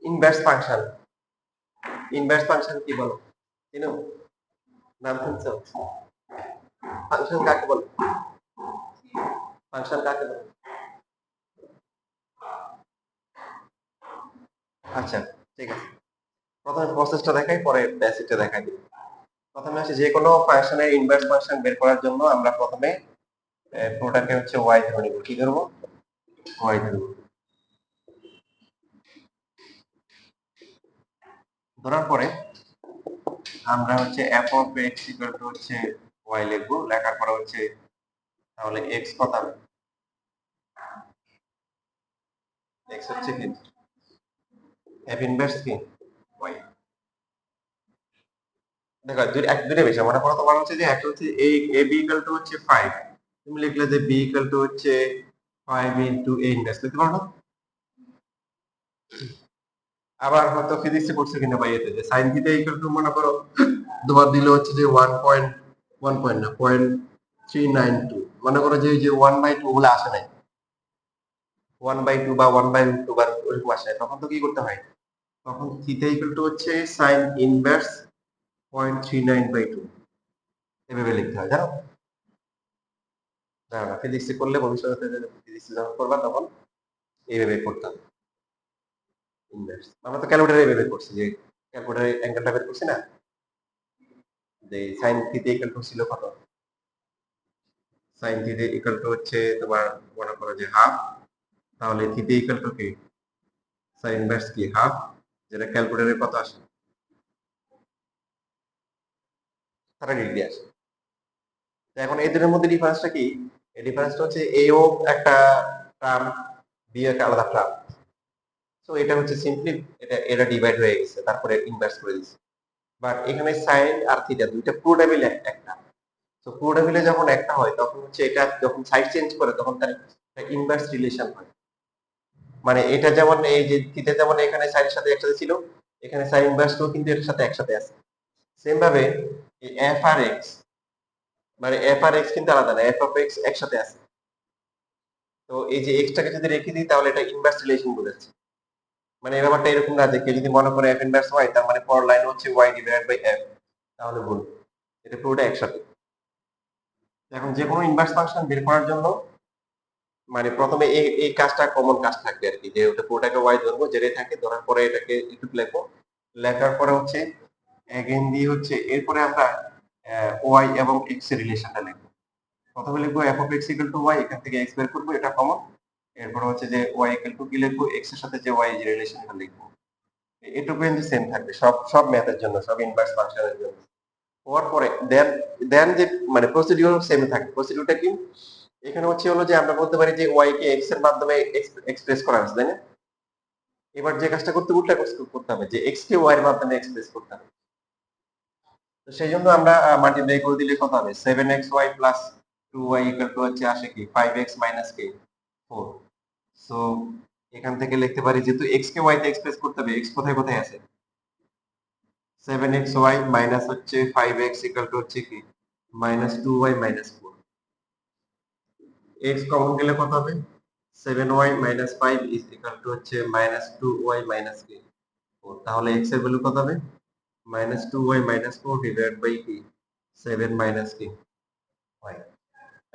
Inverse function, inverse function কি বলো? চিনো? নাম শুনছো? ফাংশন কাকে বলে? ফাংশন কাকে বলে? আচ্ছা, ঠিক আছে। প্রথমে প্রসেসটা দেখাই, পরে বেসিকটা দেখাই দিই। প্রথমে হচ্ছে যে কোনো ফাংশনের ইনভার্স ফাংশন বের করার জন্য আমরা প্রথমে পুরোটাকে হচ্ছে ওয়াই ধরে নিব। কি ধরবো? ওয়াই ধরবো। ধরার পরে আমরা হচ্ছে F of x equal to হচ্ছে ওয়াই লিখবো। লেখার পরে হচ্ছে তাহলে এক্স কত হবে? এক্স হচ্ছে কি? এফ ইনভার্স কি? ওয়াই। দেখো দুইটা বিষয় মনে করো। তোমার হচ্ছে যে একটা হচ্ছে এ বি ইকুয়াল টু হচ্ছে 5, তুমি লিখলে যে বি ইকুয়াল টু হচ্ছে 5 ইনটু এ ইনভার্স লিখতে পারো না? আবার হয়তো ফিজিক্সে পড়ছো কিনা বা ইয়েতে যে sin থিটা ইকুয়াল টু মনে করো তোমার দিল হচ্ছে যে 1 পয়েন্ট না 0.392, মনে করো যে ওই যে 1/2 গুলো আসে নাই, 1/2 বা 1/√2 বা ওরকম আসে নাই, তখন তো কি করতে হয়? তখন থিটা ইকুয়াল টু হচ্ছে sin ইনভার্স 0.39/2 এভাবে লিখতে হয়, জানো? না ফিজিক্সে করলে ভবিষ্যতে ফিজিক্সে যখন করবা তখন এইভাবে করতাম ইনভার্স। আমরা তো ক্যালকুলেটরে এইভাবে করছি, যে ক্যালকুলেটরে অ্যাঙ্গেলটা বের করছি না, যে sin থিটা ইকুয়াল টু ছিল কত? sin থিটা ইকুয়াল টু হচ্ছে তোমার মনে করো যে হাফ, তাহলে থিটা ইকুয়াল টু কি? sin ইনভার্স কি হাফ, যেটা ক্যালকুলেটরে কত আসে? 30 ডিগ্রি আসে। তো এখন এই দুটোর মধ্যে ডিফারেন্সটা কি? এই ডিফারেন্সটা হচ্ছে এ ও একটা টার্ম, বি একটা আলাদা টার্ম। সো এটা হচ্ছে সিম্পলি এটা ডিভাইড হয়ে গেছে, তারপরে ইনভার্স করে দিচ্ছে। বাট এখানে সাইন আর থিটা দুইটা পুরোটা মিলে একটা। তো পুরোটা মিলে যখন একটা হয় তখন হচ্ছে এটা যখন সাইড চেঞ্জ করে তখন তার ইনভার্স রিলেশন হয়। মানে এটা যেমন এই যে থিটা যেমন এখানে সাইনের সাথে একসাথে ছিল, এখানে সাইন ইনভার্সটাও কিন্তু এর সাথে একসাথে আছে। সেম ভাবে এই এফ আর এক্স, মানে এফ আর এক্স কিন্তু আলাদা না, এফ অফ এক্স একসাথে আছে। তো এই যে এক্সটাকে যদি রেখে দিই তাহলে এটা ইনভার্স রিলেশন বোঝাচ্ছে। মানে এই ব্যাপারটা এরকম না যে কেউ যদি মনে করে এফ ইনভার্স ওয়াই তার মানে পর লাইন হচ্ছে ওয়াই ডিভাইডেড বাই এফ, তাহলে ভুল। এটা পুরোটা একসাথে। এখন যে কোনো ইনভার্স ফাংশন বের করার জন্য মানে প্রথমে এই কাজটা কমন কাজ থাকবে আর কি, যে ওটা পুরোটাকে ওয়াই ধরবো, যেটাই থাকে ধরার পরে এটাকে একটু লিখবো। লেখার পরে হচ্ছে এগেইন দিয়ে হচ্ছে এরপরে আমরা ওয়াই এবং এক্স এর রিলেশনটা লিখবো। প্রথমে লিখবো f of x equal to y, এখান থেকে এক্স বের করবো, এটা কমন। এরপর হচ্ছে যে ওয়াই ইকুয়াল টু কি লিখবো, এক্স এর সাথে যে ওয়াই যে রিলেশনটা লিখবো। এটুকু কিন্তু সেম থাকবে সব সব ম্যাথের জন্য, সব ইনভার্স ফাংশনের জন্য। হওয়ার পরে দেন দেন যে মানে প্রসিডিউর সেম থাকবে। প্রসিডিউরটা কি? এখানে হচ্ছে হলো যে আমরা বলতে পারি যে ওয়াই কে এক্স এর মাধ্যমে এক্সপ্রেস করা হচ্ছে, তাই না? এবার যে কাজটা করতে উল্টা করতে হবে, যে এক্স কে ওয়াই এর মাধ্যমে এক্সপ্রেস করতে হবে। তো সেই জন্য আমরা মাল্টিপ্লাই করে দিলে কত হবে? 7xy plus 2y equal to হচ্ছে আসে কি 5x মাইনাস কি 4। সো এখান থেকে লিখতে পারি যেহেতু x কে y তে এক্সপ্রেস করতে হবে, x কোথায় কোথায় আছে? 7xy মাইনাস হচ্ছে 5x ইকুয়াল টু হচ্ছে কি minus 2y minus 4। x common গেলে কত হবে? 7y minus 5 is equal to হচ্ছে মাইনাস 2y মাইনাস কি 4। তাহলে x এর ভ্যালু কত হবে? Minus 2y minus 4 divide by কি 7 মাইনাস কি y।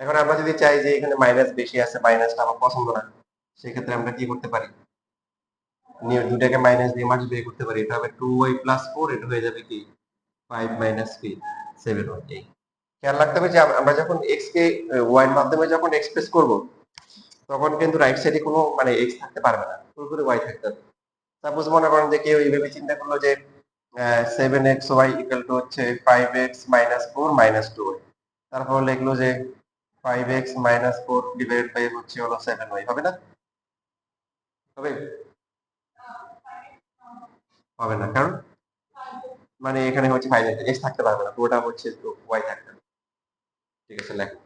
এখন আমরা যদি চাই যে এখানে মাইনাস বেশি আছে, মাইনাসটা আমার পছন্দ না, সেক্ষেত্রে আমরা কি করতে পারি? নিয়ে দুটাকে মাইনাস দিয়ে মাঝে বের করতে পারি। এটা হবে 2y প্লাস 4, এটা হয়ে যাবে কি 5 মাইনাস কি 7y। এই খেয়াল রাখতে হবে যে আমরা যখন x কে y এর মাধ্যমে যখন এক্সপ্রেস করব তখন কিন্তু রাইট সাইডে কোনো মানে x থাকতে পারবে না, পুরোপুরি y থাকতে হবে। সাপোজ মনে করেন যে কেউ এইভাবে চিন্তা করলো যে 7xy ইকুয়াল টু হচ্ছে 5x মাইনাস 4 মাইনাস 2y, তারপর লিখলো যে 5x মাইনাস 4 ডিভাইড বাই হচ্ছে হলো 7y, হবে না? হবে? হবে না, কারণ মানে এখানে হচ্ছে 5 x থাকতে পারবে না, পুরোটা হচ্ছে y থাকবে। ঠিক আছে, লেখো।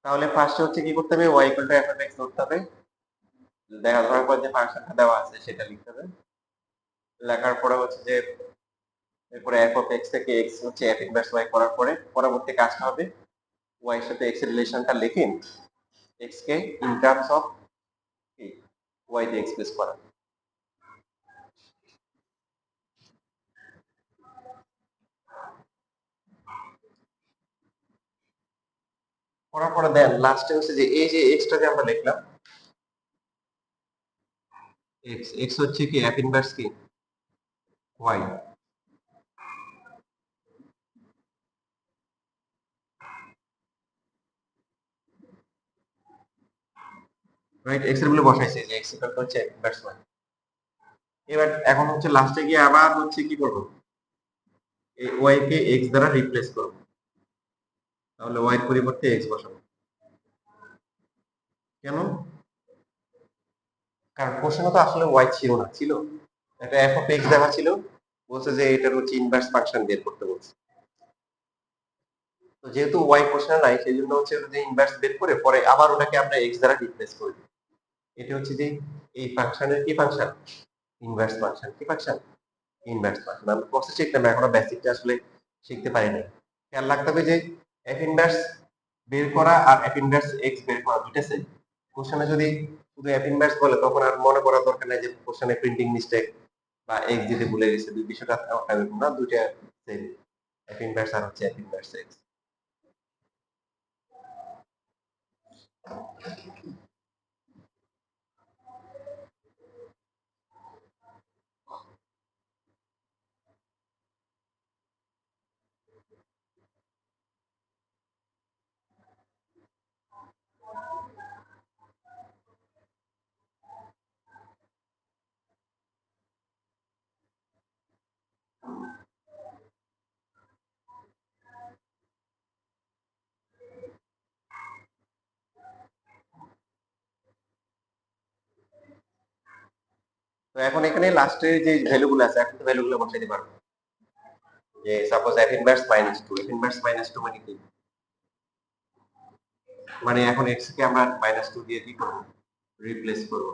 তাহলে ফার্স্টে হচ্ছে কি করতে হবে, y equal to f of x ধরতে হবে, দেখা ধরার পর যে ফাংশনটা দেওয়া আছে সেটা লিখতে হবে, লেখার পরে হচ্ছে যে এরপরে f অফ x থেকে x হচ্ছে f ইনভার্স y করার পরে পরবর্তী কাজটা হবে y এর সাথে x এর রিলেশনটা লিখে x K in terms of y দিয়ে এক্সপ্রেস করা। করার পরে দেন লাস্টে হচ্ছে যে এই যে এক্সটা যে আমরা লিখলাম এক্স, এক্স হচ্ছে কি f ইনভার্স কি y, রাইট, এক্স এর ভ্যালু বসাইছে যে x ইকুয়াল টু হচ্ছে f ইনভার্স y। এবার এখন হচ্ছে লাস্টে গিয়ে আবার হচ্ছে কি করব, এই y কে x দ্বারা রিপ্লেস করব, তাহলে y এর পরিবর্তে x বসাবো। কেন? কারণ কোশ্চেনে তো আসলে y ছিল না, ছিল একটা f অফ x দেওয়া ছিল, বলছে যে এটার হচ্ছে ইনভার্স ফাংশন বের করতে বলছে। তো যেহেতু y কোশ্চেনে নাই সেই জন্য হচ্ছে যে ইনভার্স বের করে পরে আবার ওটাকে আমরা x দ্বারা রিপ্লেস করে দিই। এটা হচ্ছে যে এই ফাংশনের কি ফাংশন, ইনভার্স ফাংশন। কি ফাংশন? Inverse function. আমরা প্রসেস শিখলাম, এখনো বেসিকটা আসলে শিখতে পারি নাই। খেয়াল রাখতে হবে যে f ইনভার্স বের করা আর f ইনভার্স x বের করা দুইটা সেম। কোশ্চেনে যদি শুধু f ইনভার্স বলে তখন আর মনে করার দরকার নাই যে কোশ্চেনে প্রিন্টিং মিস্টেক বা x দিতে ভুলে গেছে, দুই বিষয়টা এরকম না, দুইটা সেম, f ইনভার্স আর হচ্ছে f ইনভার্স x। তো এখন এখানে লাস্টে যে ভ্যালুগুলো আছে এখন তো ভ্যালুগুলো বসাইতে পারবো, যে suppose f inverse -2, f inverse -2 মানে কি, মানে এখন x কে আমরা -2 দিয়ে কি করব, রিপ্লেস করব।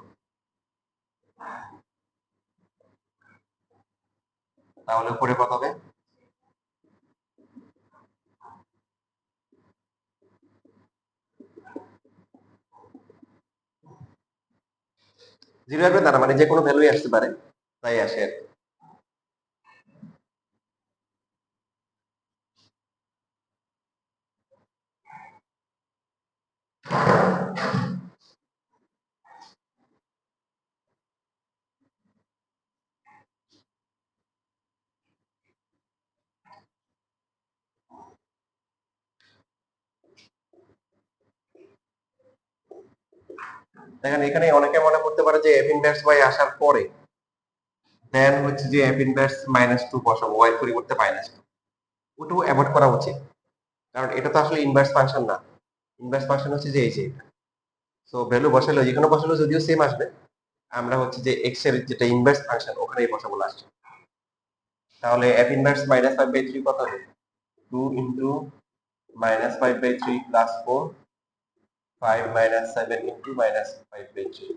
তাহলে উপরে কত হবে, 0 আসবে, তার মানে যে কোনো ভ্যালুই আসতে পারে, তাই আসে আর কি। দেখেন এখানে অনেকে মনে করতে পারে যে f ইনভার্স y আসার পরে দেন হচ্ছে যে f ইনভার্স -2 বসাবো y এর পরিবর্তে -2, ওটাও অ্যাভয়েড করা উচিত, কারণ এটা তো আসলে ইনভার্স ফাংশন না। ইনভার্স ফাংশন হচ্ছে যে এই যে এটা, সো ভ্যালু বসালে যেখানে বসালে যদিও সেম আসবে, আমরা হচ্ছে যে x এর যেটা ইনভার্স ফাংশন ওখানেই বসাবো লাস্ট। তাহলে f ইনভার্স -5/3 কত হবে, 2 ইনটু -5/3 প্লাস 4, 5 -7 ইনটু -5/3।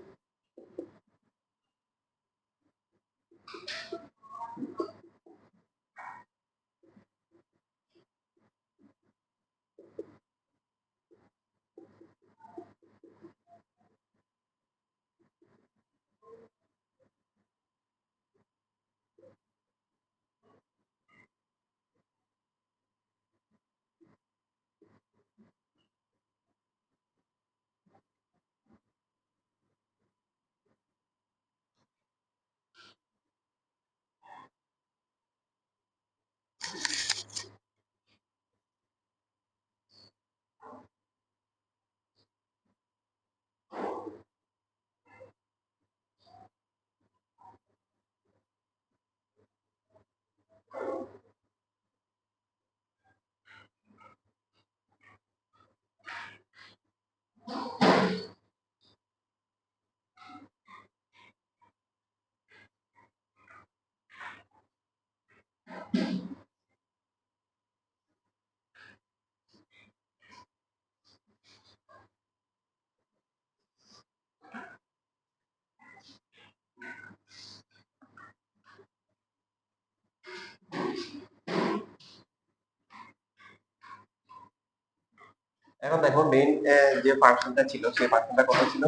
এখন দেখো মেইন যে ফাংশনটা ছিল সেই ফাংশনটা কত ছিল?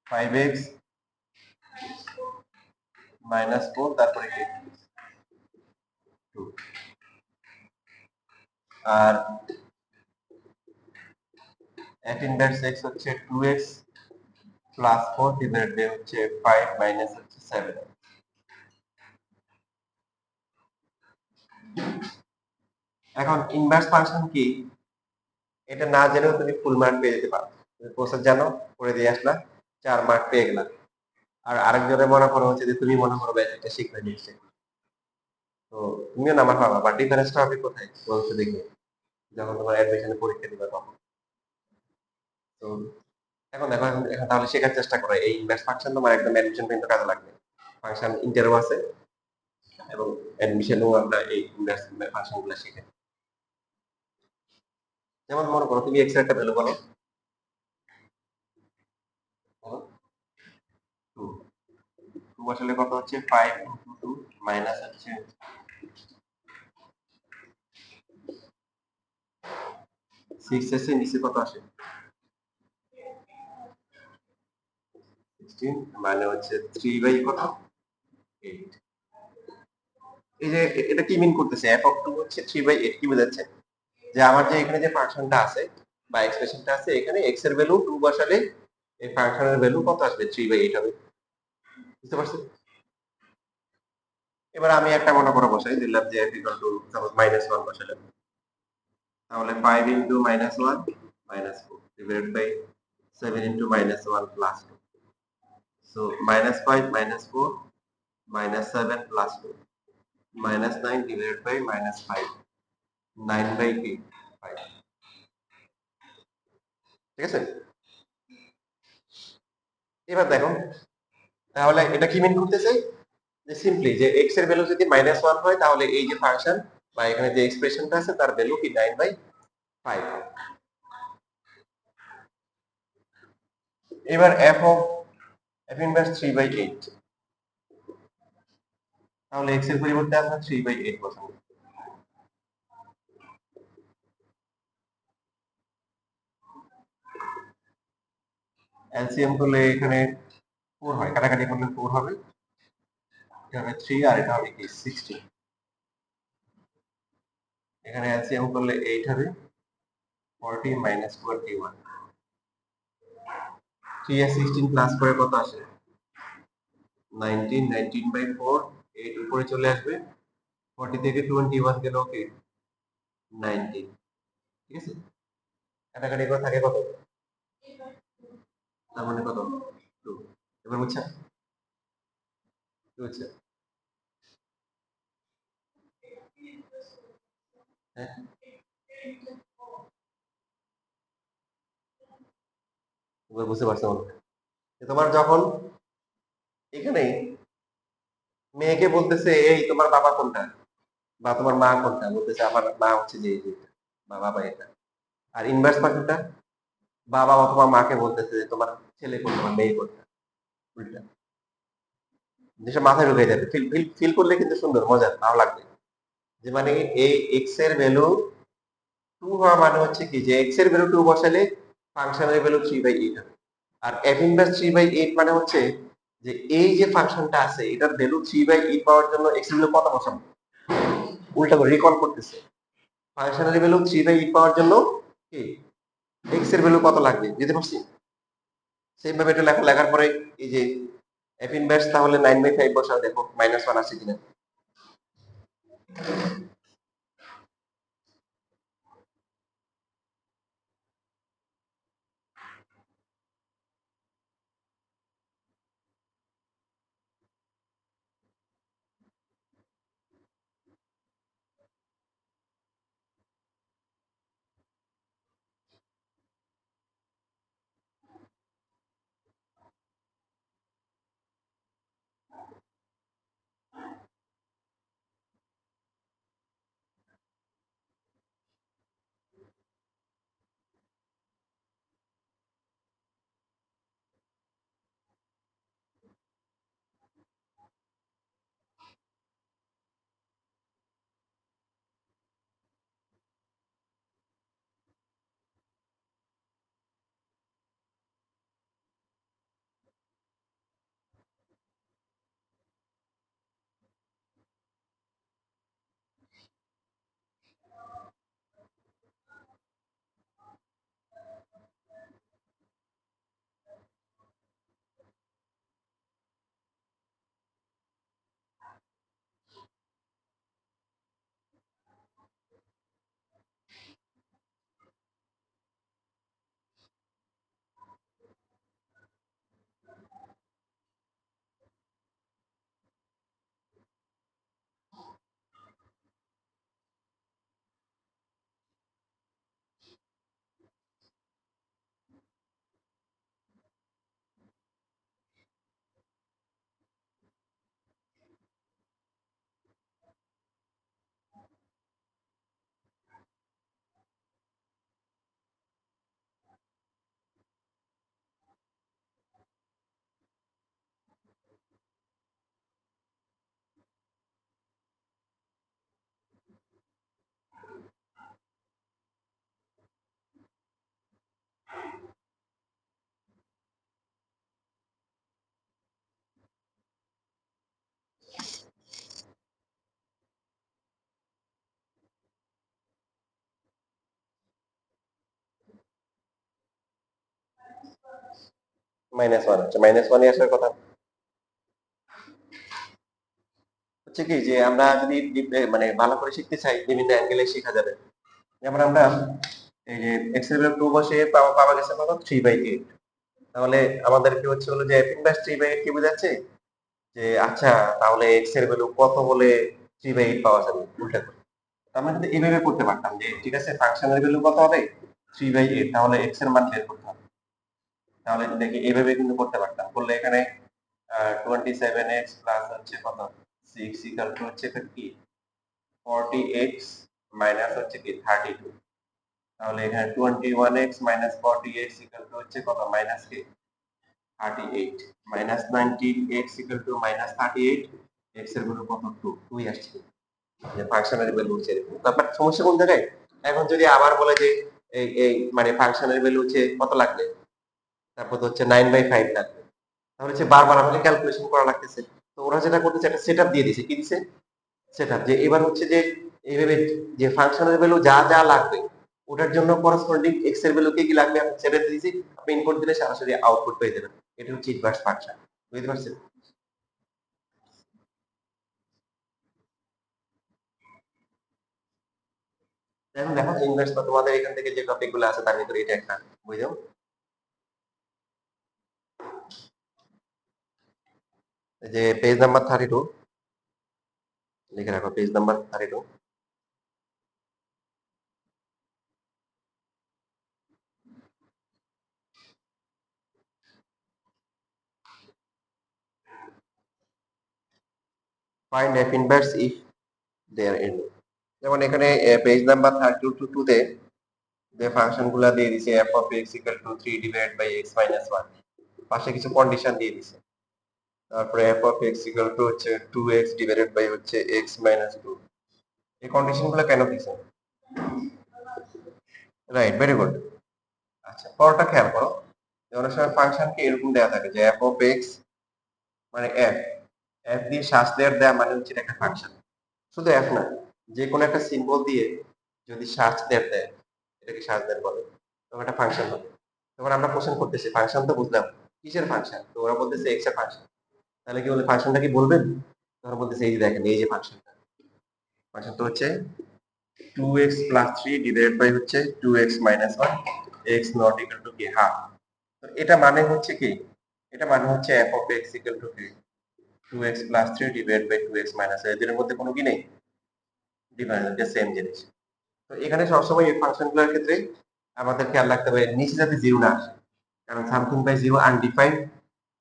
5x মাইনাস 4 তারপরে কি 2, আর f ইনভার্স x হচ্ছে 2x প্লাস 4 ডিভাইডেড বাই হচ্ছে 5 মাইনাস হচ্ছে 7। এখন ইনভার্স ফাংশন কি এটা না জেনেও তুমি ফুল মার্ক পেয়ে যেতে পারো। তুমি প্রসেস জানো, করে দিয়ে আসলা, 4 মার্ক পেয়ে গেলা। আর আরেকজনের মনে করো হচ্ছে যে তুমি মনে করো এটা শিখলে নিশ্চয়ই, তো তুমিও নাম্বার পাবা, বাট ডিফারেন্সটা হবে কোথায় বলতে দেখি, যখন তোমার অ্যাডমিশনের পরীক্ষা দিবা তখন। তো এখন দেখো, এখন তাহলে শেখার চেষ্টা করো এই ইনভার্স ফাংশন তোমার একদম অ্যাডমিশন পর্যন্ত কাজে লাগবে। ফাংশন ইন্টারও আছে এবং অ্যাডমিশনেও আমরা এই ইনভার্স ফাংশনগুলো শিখে। যেমন মনে করো তুমি এক্স এর একটা ভ্যালু বলো, 2, 2 আসলে কত হচ্ছে 5 ইনটু 2 মাইনাস হচ্ছে 6 এসে নিচে কত আসে 16, মানে হচ্ছে 3 বাই কত 8। এই যে এটা কি মিন করতেছে, f অফ 2 হচ্ছে 3 বাই 8, কি বোঝাচ্ছে যে আমার যে এখানে যে ফাংশনটা আছে বা এক্সপ্রেশনটা আছে, এখানে x এর ভ্যালু 2 বসালে এই ফাংশনের ভ্যালু কত আসবে 3 বাই 8 হবে। বুঝতে পারছো? এবার আমি একটা মনে করে বসাই দিলাম যে f ইকুয়াল টু সাপোজ -1 বসালাম, তাহলে 5 into -1 -4 divided by 7 into -1 plus 2, so -5 -4 -7 plus 2 -9 divided by -5, 9 by 5। ঠিক আছে, এবার দেখো তাহলে এটা কি মিন করতেছে যে সিম্পলি যে x এর ভ্যালু যদি -1 হয় তাহলে এই যে ফাংশন বা এখানে যে এক্সপ্রেশনটা আছে তার ভ্যালু কি 9 বাই 5। এবার f ইনভার্স 3 বাই 8, তাহলে x এর পরিবর্তে আমরা 3 বাই 8 বসাবো। এলসিএম করলে এখানে 4 হয়, কাটাকাটি করলে 4 হবে, এটা হবে 3 আর এটা হবে কি 16। এখানে এলসিএম করলে 8 হবে, 40 মাইনাস 21, 3 আর 16 প্লাস করে কত আসে 19, 19 বাই 4, 8 উপরে চলে আসবে, 40 থেকে 21 গেল ওকে 19। ঠিক আছে, কাটাকাটি করে থাকে কত, তার মানে কত 2। এবার বুঝছেন কি হচ্ছে? হ্যাঁ, এবার বুঝতে পারছো মনে হয়? যে তোমার যখন এখানে মেয়েকে বলতেছে এই তোমার বাবা কোনটা বা তোমার মা কোনটা, বলতেছে আমার মা হচ্ছে যে এই যে এটা, বা বাবা এটা। আর ইনভার্স পার্টটা বাবা অথবা মাকে বলতেছে যে তোমার ছেলে কোনটা বা মেয়ে কোনটা, উল্টা। যেসব মাথায় ঢুকে যাবে, ফিল ফিল ফিল করলে কিন্তু সুন্দর মজার ভালো লাগবে। যে মানে এই এক্স এর ভ্যালু 2 হওয়া মানে হচ্ছে কি যে এক্স এর ভ্যালু 2 বসালে ফাংশনের ভ্যালু 3 বাই 8 হবে। আর f ইনভার্স 3 বাই 8 মানে হচ্ছে যে এই যে ফাংশনটা আছে এটার ভ্যালু 3 বাই 8 পাওয়ার জন্য x এর ভ্যালু কত বসাবো, উল্টা করে রিকল করতেছে। ফাংশনের ভ্যালু 3 বাই 8 পাওয়ার জন্য কি x এর ভ্যালু কত লাগবে, বুঝতে পারছি? সেম ভাবে এটা লেখা, লেখার পরে এই যে f ইনভার্স তাহলে 9 বাই 5 বসাও, দেখো -1 আসে কিনা। -1 হচ্ছে -1 আসার কথা হচ্ছে কি যে আমরা যদি মানে ভালো করে শিখতে চাই বিভিন্ন অ্যাঙ্গেলে শেখা যাবে। যেমন আমরা এই যে x এর ভ্যালু 2 বসে পাওয়া গেছে কত 3/8। তাহলে আমাদের কি হচ্ছে হলো যে f ইনভার্স 3/8 কি বোঝাচ্ছে যে আচ্ছা তাহলে x এর ভ্যালু কত হলে 3/8 পাওয়া যাবে উল্টা করে। আমরা কিন্তু এভাবে করতে পারতাম যে ঠিক আছে ফাংশনের ভ্যালু কত হবে 3/8 তাহলে x এর মান বের করতে হবে। তাহলে দেখি এভাবে কিন্তু করতে পারতাম। করলে এখানে 27x প্লাস হচ্ছে কত 6 ইকুয়াল টু হচ্ছে কি 40x মাইনাস হচ্ছে কি 32। তাহলে এখানে 21x minus 40x equal to হচ্ছে কত মাইনাস কি 38 minus 19x equal to minus 38 x এর ভ্যালু কত 2 2 আসছে যে ফাংশনের ভ্যালু হচ্ছে এরকম। তারপর সমস্যা কোন জায়গায় এখন যদি আবার বলে যে এই মানে ফাংশনের ভ্যালু হচ্ছে কত লাগবে তারপর তো হচ্ছে 9/5 লাগবে তাহলে হচ্ছে বারবার আমাকে ক্যালকুলেশন করা লাগতেছে তো ওরা যেটা করতেছে একটা সেটআপ দিয়ে দিয়েছে কি দিছে সেটআপ যে এবার হচ্ছে যে এইভাবে যে ফাংশনের ভ্যালু যা যা লাগবে ওটার জন্য করসপন্ডিং এক্স এর ভ্যালু কি লাগবে আমি সেটআপ দিয়েছি আপনি ইনপুট দিলে সরাসরি আউটপুট পেয়ে যাবেন এটা হচ্ছে ইনভার্স ফাংশন বুঝতে পারছেন এখন দেখো ইনভার্স বা তোমাদের এখান থেকে যে টপিক গুলো আছে তার ভিতরে এটা একটা বুঝছো যে পেজ নাম্বার 32 লিখে রাখো page number 32 find f inverse if they are any যেমন এখানে পেজ নাম্বার 32 তে যে ফাংশন গুলা দিয়ে দিছে f of x equal to 3 divided by x minus 1 পাশে কিছু কন্ডিশন দিয়ে দিছে তারপরে f of x equal to হচ্ছে 2x divided by হচ্ছে x minus 2 এই কন্ডিশন গুলো কেন দিছে রাইট ভেরি গুড আচ্ছা পরটা খেয়াল করো যে অনেক সময় ফাংশনকে এরকম দেওয়া থাকে যে f of x মানে f f দিয়ে শ্বাস দেওয়া মানে হচ্ছে এটা একটা ফাংশন শুধু f না যে কোনো একটা সিম্বল দিয়ে যদি শ্বাস দেয় এটাকে শ্বাস বলে তখন একটা ফাংশন হবে তখন আমরা কোশ্চেন করতেছি ফাংশন তো বুঝলাম কিসের ফাংশন তো ওরা বলতেছে এক্স এর ফাংশন তাহলে কি বলে ফাংশনটা কি বলবেন তখন বলতেছে এই যে দেখেন এই যে ফাংশনটা ফাংশন তো হচ্ছে 2x প্লাস 3 ডিভাইডেড বাই হচ্ছে 2x minus 1 x not equal to কি হাফ তো এটা মানে হচ্ছে কি এটা মানে হচ্ছে f of x equal to কি 2x plus 3 divided by 2x minus এদের মধ্যে কোনো কি নেই ডিফারেন্স এটা সেম জিনিস তো এখানে সবসময় এই ফাংশনগুলোর ক্ষেত্রে আমাদের খেয়াল রাখতে হবে নিচে যাতে জিরো না আসে কারণ সামথিং বাই জিরো আনডিফাইন্ড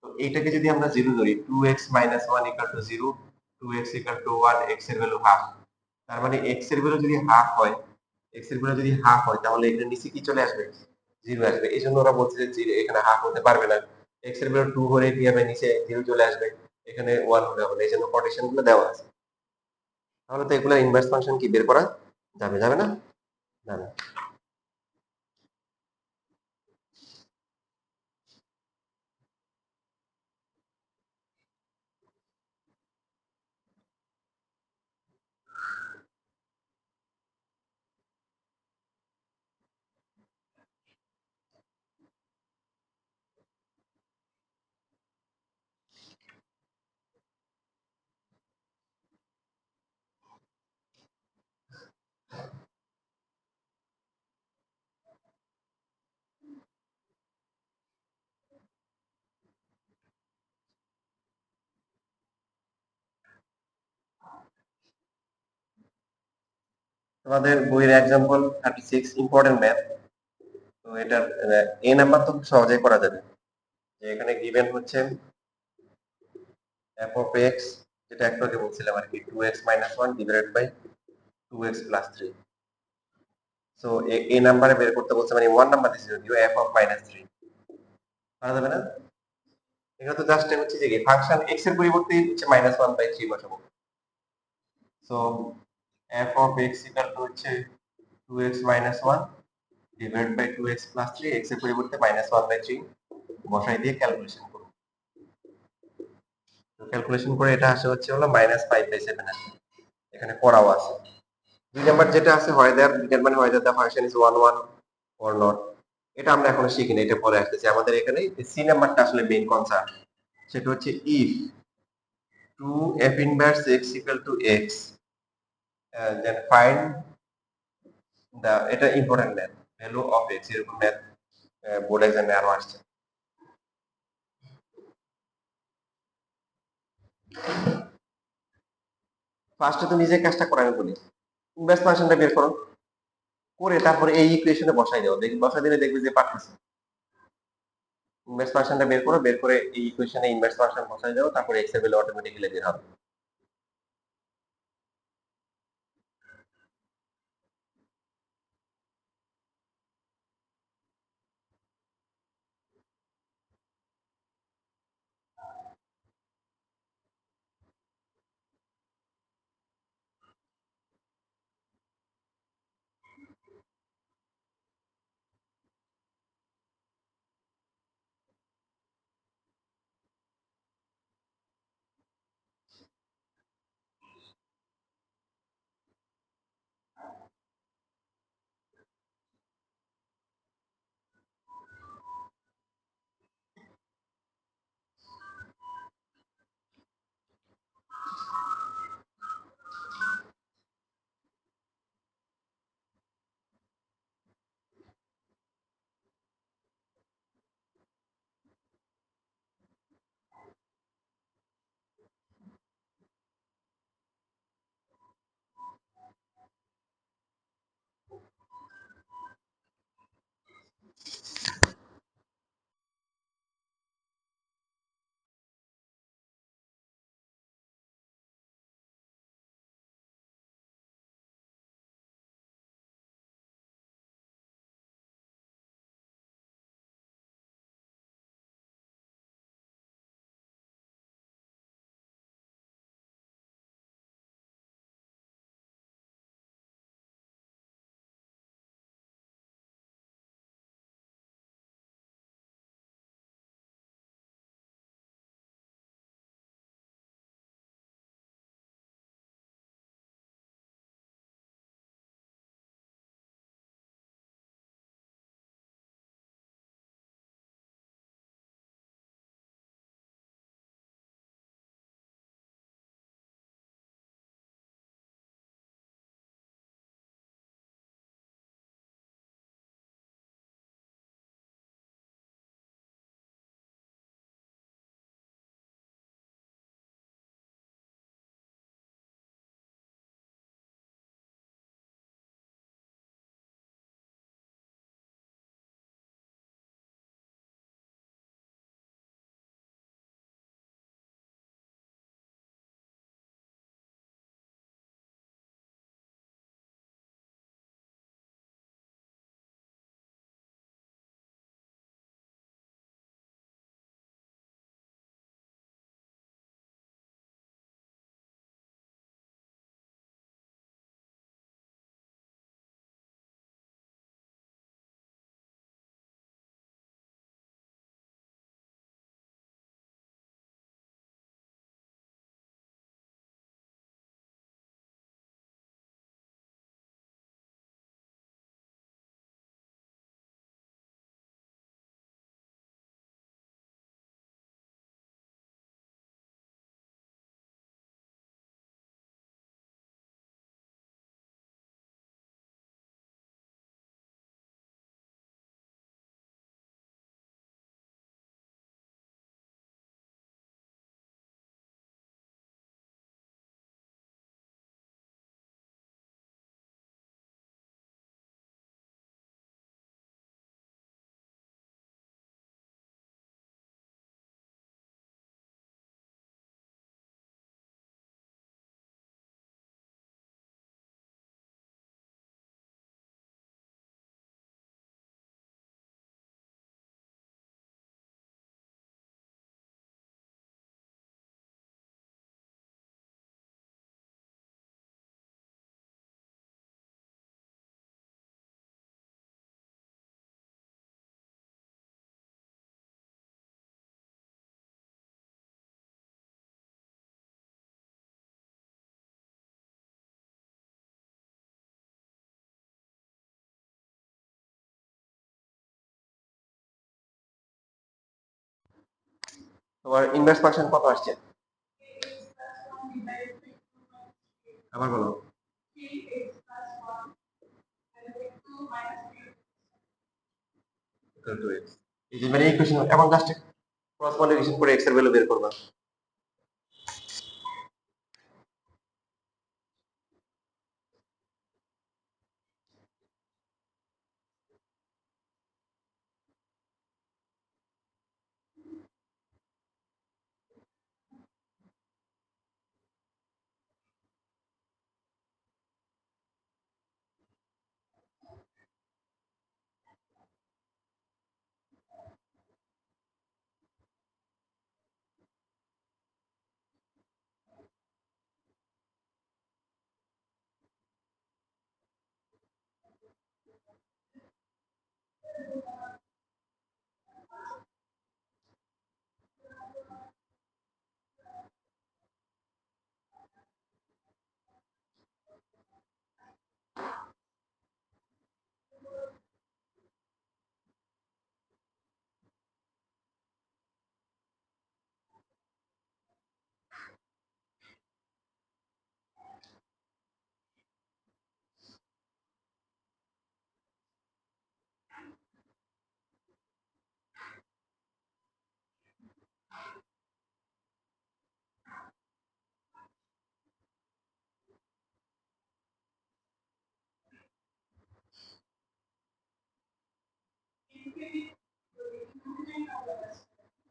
তো এইটাকে যদি আমরা জিরো ধরি 2x minus 1 equal to 0 2x equal to 1 x এর ভ্যালু হাফ তার মানে x এর ভ্যালু যদি হাফ হয় x এর ভ্যালু যদি হাফ হয় তাহলে এখানে নিচে কি চলে আসবে জিরো আসবে এই জন্য ওরা বলছে যে এখানে হাফ হতে পারবে না x এর ভ্যালু 2 হলে কি হবে নিচে জিরো চলে আসবে এখানে 1 হলে হবে এই জন্য কন্ডিশন গুলো দেওয়া আছে তাহলে তো এগুলো ইনভার্স ফাংশন কি বের করা যাবে যাবে না যাবে তোমাদের বইয়ের एग्जांपल 36 ইম্পর্টেন্ট ম্যাথ তো এটার এ নাম্বার তো খুব সহজেই করা যাবে যে এখানে গিভেন হচ্ছে f of x যেটা একটু আগে বলছিলাম আর কি 2x minus 1 divided by 2x plus 3 so এ নাম্বারে বের করতে বলছে মানে 1 নাম্বার দিছে যদিও f of minus 3 পারা যাবে না এখানে তো জাস্ট হচ্ছে যে ফাংশন x এর পরিবর্তে হচ্ছে -1/3 বসাবো so f of x equal to হচ্ছে 2x minus 1 divided by 2x plus 3 x এর পরিবর্তে -1/3 বসাই দিয়ে ক্যালকুলেশন করব তো ক্যালকুলেশন করে এটা আসে হচ্ছে হলো -5/7 আসে এখানে করাও আছে দুই নাম্বার যেটা আছে হয় দেয়ার ডিটারমাইন হয় that the function is 1 1 or not এটা আমরা এখনো শিখিনি, এটা পরে আসতেছে। আমাদের এখানে সি নাম্বারটা আসলে মেইন কনসার্ন, সেটা হচ্ছে if two f inverse x equal to x, then find the, এটা important math, value of x, এরকম ম্যাথ বোর্ড এক্সামে আরো আসছে। ফার্স্টে তো নিজে কাজটা করে আমি বলি, ইনভার্স ফাংশনটা বের করো, করে তারপরে এই ইকুয়েশনে বসাই দাও, দেখি বসাই দিলে দেখবে যে পারতেছে। ইনভার্স ফাংশনটা বের করো, বের করে এই ইকুয়েশনে ইনভার্স ফাংশন বসাই দাও, তারপরে এক্স এর ভ্যালু অটোমেটিক্যালি বের হবে। তোমার ইনভার্স ফাংশন কত আসছে? আবার বলো। equal to x। এই যে মানে ইকুয়েশন এখন জাস্ট ক্রস মাল্টিপ্লিকেশন করে x এর ভ্যালু বের করবা।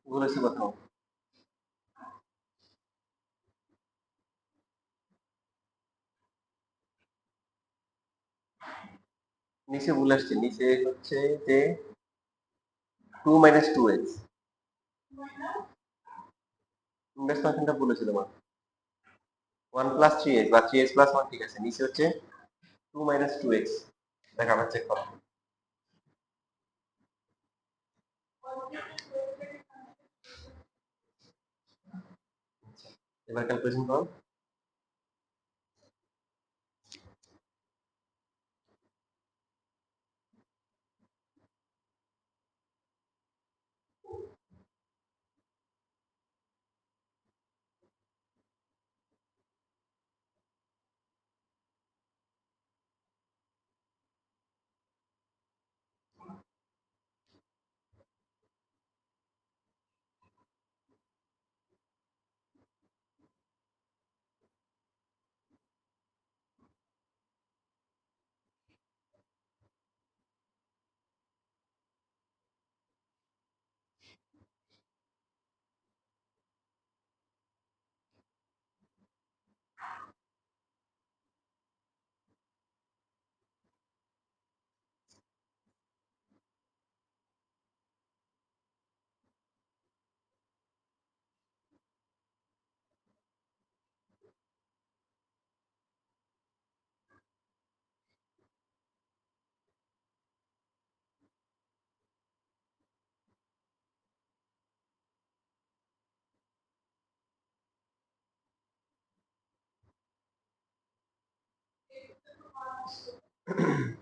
বলেছে কোথাও? নিচে ভুল আসছে, নিচে হচ্ছে যে 2 মাইনাস 2x। ইনভার্স ফাংশনটা বলেছিল আমার 1 প্লাস 3x বা 3x প্লাস 1, ঠিক আছে। নিচে হচ্ছে 2 মাইনাস 2x। দেখা আবার চেক করো। এবার ক্যালকুলেশন করো।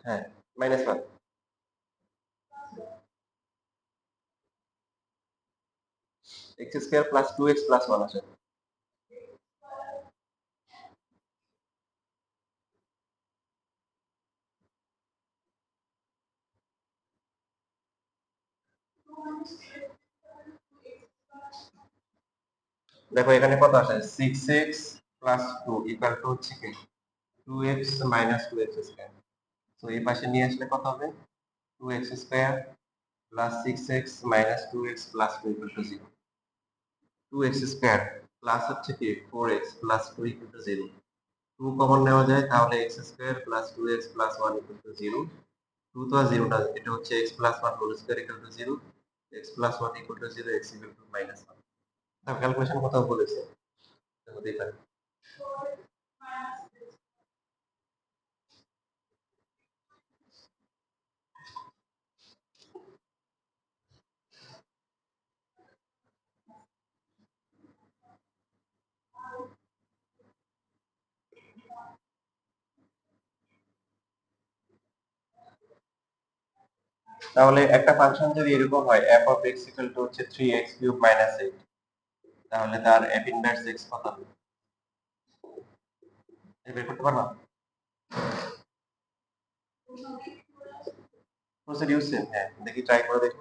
হ্যাঁ, -1। x square plus 2x plus 1 আছে। দেখো এখানে কত আসে, 6x প্লাস 2 ইকুয়াল টু হচ্ছে কি 2x মাইনাস 2x স্কয়ার। তো এই পাশে নিয়ে আসলে কত হবে, 2x square plus 6x minus 2x plus 2 equal to 0। 2x square plus হচ্ছে কি 4x plus 2 equal to 0। 2 common নেওয়া যায়, তাহলে x square plus 2x plus 1 equal to 0। 2 তো আর 0 না, এটা হচ্ছে x plus 1 whole square equal to 0। x plus 1 equal to 0, x equal to -1। তার ক্যালকুলেশন কোথাও বলেছে, হতেই পারে। তাহলে একটা ফাংশন যদি এরকম হয় f of x equal to হচ্ছে 3x কিউব মাইনাস 8, তাহলে তার f ইনভার্স x কত হবে? বের করতে পারবা? প্রসিডিউর সেম, হ্যাঁ দেখি ট্রাই করে দেখি।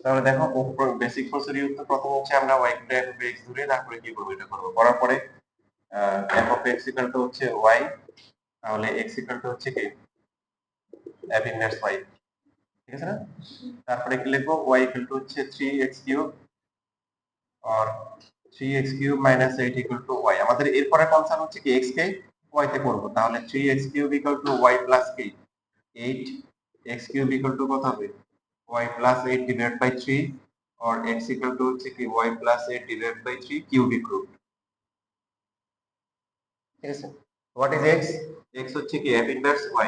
তাহলে দেখো বেসিক প্রসিডিউর তো প্রথম হচ্ছে আমরা y K f of x ধরে তারপরে কি করব, এটা করব, করার পরে f of x equal to হচ্ছে y, তাহলে x ইকুয়াল টু হচ্ছে কি f ইনভার্স y, ঠিক আছে না? তারপরে কি লিখবো, y ইকুয়াল টু হচ্ছে 3x কিউব আর 3x cube minus 8 equal to y। আমাদের এরপরে কনসার্ন হচ্ছে কি x কে y তে করব, তাহলে 3x cube equal to y plus কি 8, x কিউব ইকুয়াল টু কত হবে y প্লাস 8 ডিভাইড বাই 3, और x इक्वल टू হচ্ছে কি y plus 8 divide by 3 cubic root, ঠিক আছে? What is x? x হচ্ছে কি f inverse y,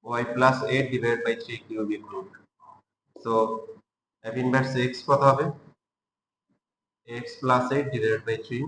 y plus 8 divide by 3 cubic root. So f inverse x কত হবে, x প্লাস 8 ডিভাইড বাই 3।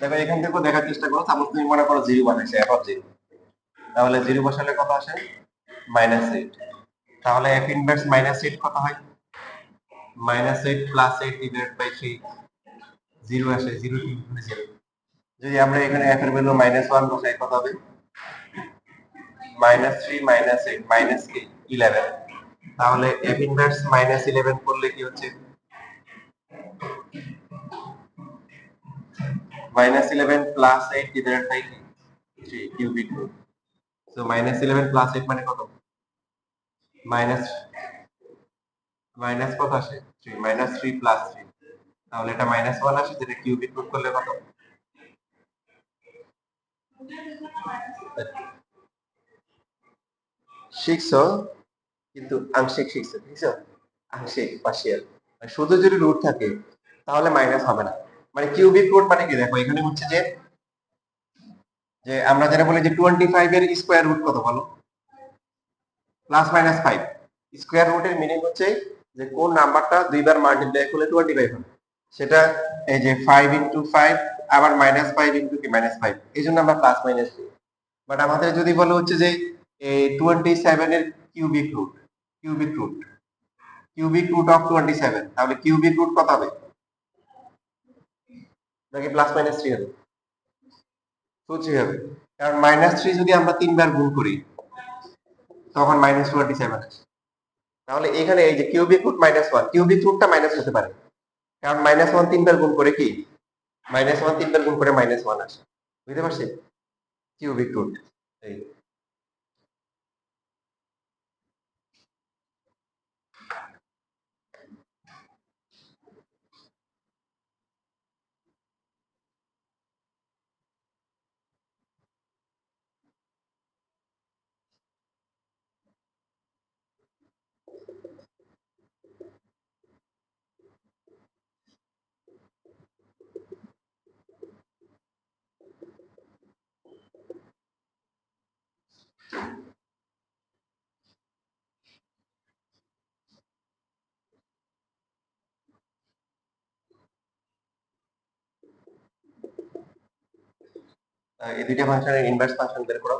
দেখো এখান থেকে দেখার চেষ্টা করো, সাপোজ তুমি মনে করো 0 বানাইছে, f অফ 0, তাহলে 0 বসালে কত আসে -8, তাহলে f ইনভার্স -8 কত হয়, -8 প্লাস 8 ডিভাইড বাই 3, 0 আসে, 0 কি 0। যদি আমরা এখানে f এর ভ্যালু -1 বসাই কত হবে, -3 -8 মাইনাস কি 11, তাহলে f ইনভার্স -11 করলে কি হচ্ছে, -11 plus 8 divided by 3 cubic root. So -11 plus 8 মানে কত, মাইনাস মাইনাস কত আসে 3, -3 প্লাস 3, তাহলে এটা -1 আসে, যেটা কিউবিক রুট করলে কত, শিখছো কিন্তু আংশিক শিখছো, বুঝছো? আংশিক পার্শিয়াল, শুধু যদি রুট থাকে তাহলে মাইনাস হবে না। মানে কিউবিক রুট মানে কি, দেখো এখানে হচ্ছে যে যে আমরা যেটা বলি যে 25 এর স্কয়ার রুট কত বলো, +-5। স্কয়ার রুটের মিনিং হচ্ছে যে কোন নাম্বারটা দুইবার মাল্টিপ্লাই করলে 25 হবে, সেটা এই যে 5 ইনটু 5 আবার -5 ইনটু কি -5, এই জন্য আমরা প্লাস মাইনাস দিই। বাট আমাদের যদি বলো হচ্ছে যে এই 27 এর cubic root, cubic root cubic root of 27, তাহলে কিউবিক রুট কত হবে, নাকি +-3 হবে, তো 3 হবে, কারণ -3 যদি আমরা তিনবার গুণ করি তখন -27 আসে। তাহলে এখানে এই যে কিউবিক রুট -1, কিউবিক রুটটা মাইনাস হতে পারে, কারণ -1 তিনবার গুণ করে কি, -1 তিনবার গুণ করে -1 আসে, বুঝতে পারছি? কিউবিক রুট এই। এই দুইটা ফাংশনের ইনভার্স ফাংশন বের করো।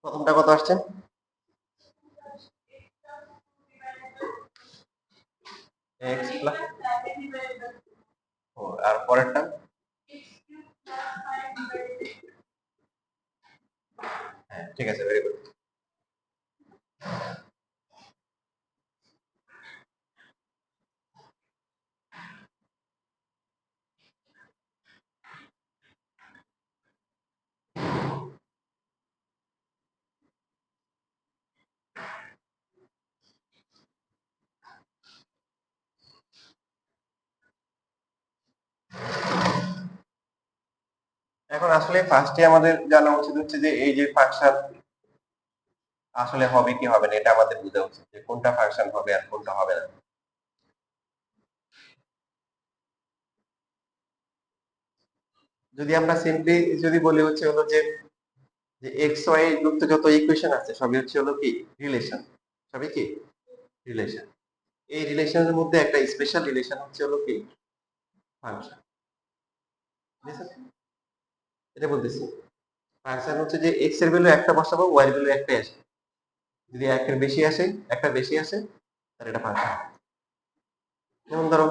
প্রথমটা কত আসছে? এক্স প্লাস, আর পরেরটা? হ্যাঁ, ঠিক আছে, ভেরি গুড। এখন আসলে ফার্স্টে আমাদের জানা উচিত হচ্ছে যে এই যে ফাংশন আসলে হবে কি হবে না, এটা আমাদের বোঝা উচিত যে কোনটা ফাংশন হবে আর কোনটা হবে না। যদি আমরা সিম্পলি যদি বলি হচ্ছে হলো যে যে এক্স ওয়াই যুক্ত যত ইকুয়েশন আছে সবই হচ্ছে হলো কি রিলেশন, সবই কি রিলেশন। এই রিলেশনের মধ্যে একটা স্পেশাল রিলেশন হচ্ছে হলো কি ফাংশন। এটা বলতেছি ফাংশন হচ্ছে যে এক্স এর ভ্যালু একটা বসাবো, ওয়াই এর ভ্যালু একটাই আসে। যদি একের বেশি আসে, একটা বেশি আসে, তাহলে এটা ফাংশন। যেমন ধরো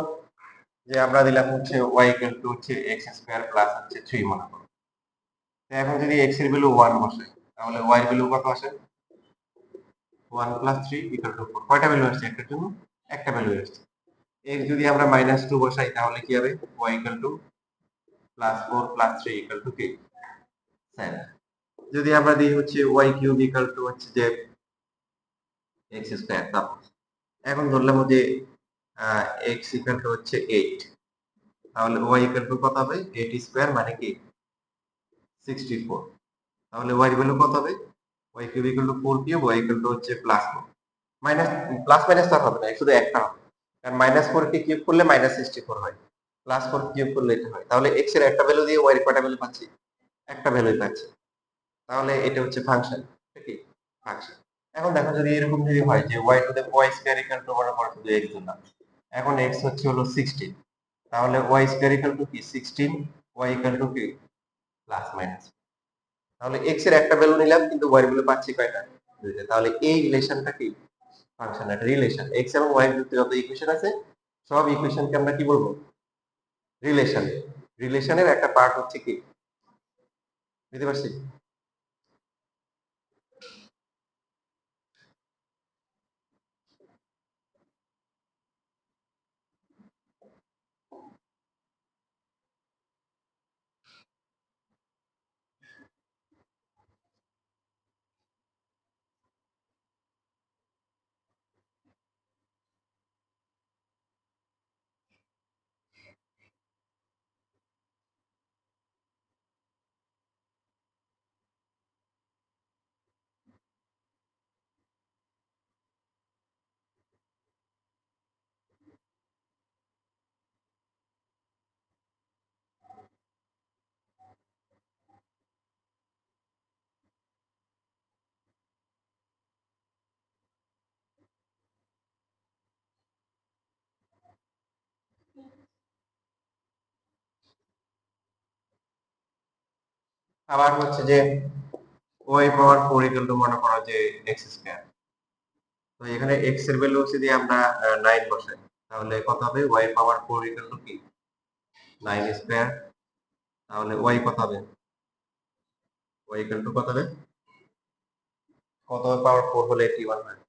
যে আমরা দিলাম হচ্ছে ওয়াই ইকুয়াল টু হচ্ছে এক্স স্কয়ার প্লাস হচ্ছে 3 মনে করো। তো এখন যদি এক্স এর ভ্যালু 1 বসাই তাহলে ওয়াই এর ভ্যালু কত আসে? 1 প্লাস 3 ইকুয়াল টু 4। কয়টা ভ্যালু আসছে? একটার জন্য একটা ভ্যালু আসছে। এক্স যদি আমরা -2 বসাই তাহলে কি হবে? Y equal to plus 4 plus 3 equal to কি 7। যদি আমরা দিই হচ্ছে ওয়াই কিউব ইকুয়াল টু হচ্ছে যে এক্স স্কয়ার, তারপর এখন ধরলাম যে এক্স ইকুয়াল টু হচ্ছে 8, তাহলে ওয়াই ইকুয়াল টু কত হবে? 8 স্কয়ার মানে কি 64। তাহলে ওয়াই এর ভ্যালু কত হবে? Y cube equal to 4 cube, y equal to হচ্ছে প্লাস 4 মাইনাস, প্লাস মাইনাস তো হবে না, শুধু একটা হবে, কারণ -4 কে কিউব করলে -64 হয়, +4 কিউব করলে এটা হয়। তাহলে এক্স এর একটা ভ্যালু দিয়ে ওয়াই এর কয়টা ভ্যালু পাচ্ছি? একটা ভ্যালুই পাচ্ছি। তাহলে এটা হচ্ছে ফাংশন, ঠিক কি ফাংশন। এখন দেখো যদি এরকম যদি হয় যে y to the y square equal two মনে করো শুধু x না, এখন x হচ্ছে হলো 16, তাহলে y স্কয়ার ইকুয়াল টু কি 16, y ইকুয়াল টু কি প্লাস মাইনাস। তাহলে x এর একটা ভ্যালু নিলাম কিন্তু y এর ভ্যালু পাচ্ছি কয়টা, দুইটা। তাহলে এই রিলেশনটা কি ফাংশন, একটা রিলেশন। x এবং y এর ভিতরে যত ইকুয়েশন আছে সব ইকুয়েশনকে আমরা কি বলবো, রিলেশন। রিলেশনের একটা পার্ট হচ্ছে কি, বুঝতে পারছি? আবার হচ্ছে যে y পাওয়ার 4 ইকুয়াল টু মনে করো যে x স্কয়ার। তো এখানে x এর ভ্যালু যদি আমরা 9 বসাই তাহলে কত হবে, y পাওয়ার 4 ইকুয়াল টু কি 9 স্কয়ার। তাহলে y কত হবে, y ইকুয়াল টু কত হবে, কত পাওয়ার 4 হলে 81 হয়,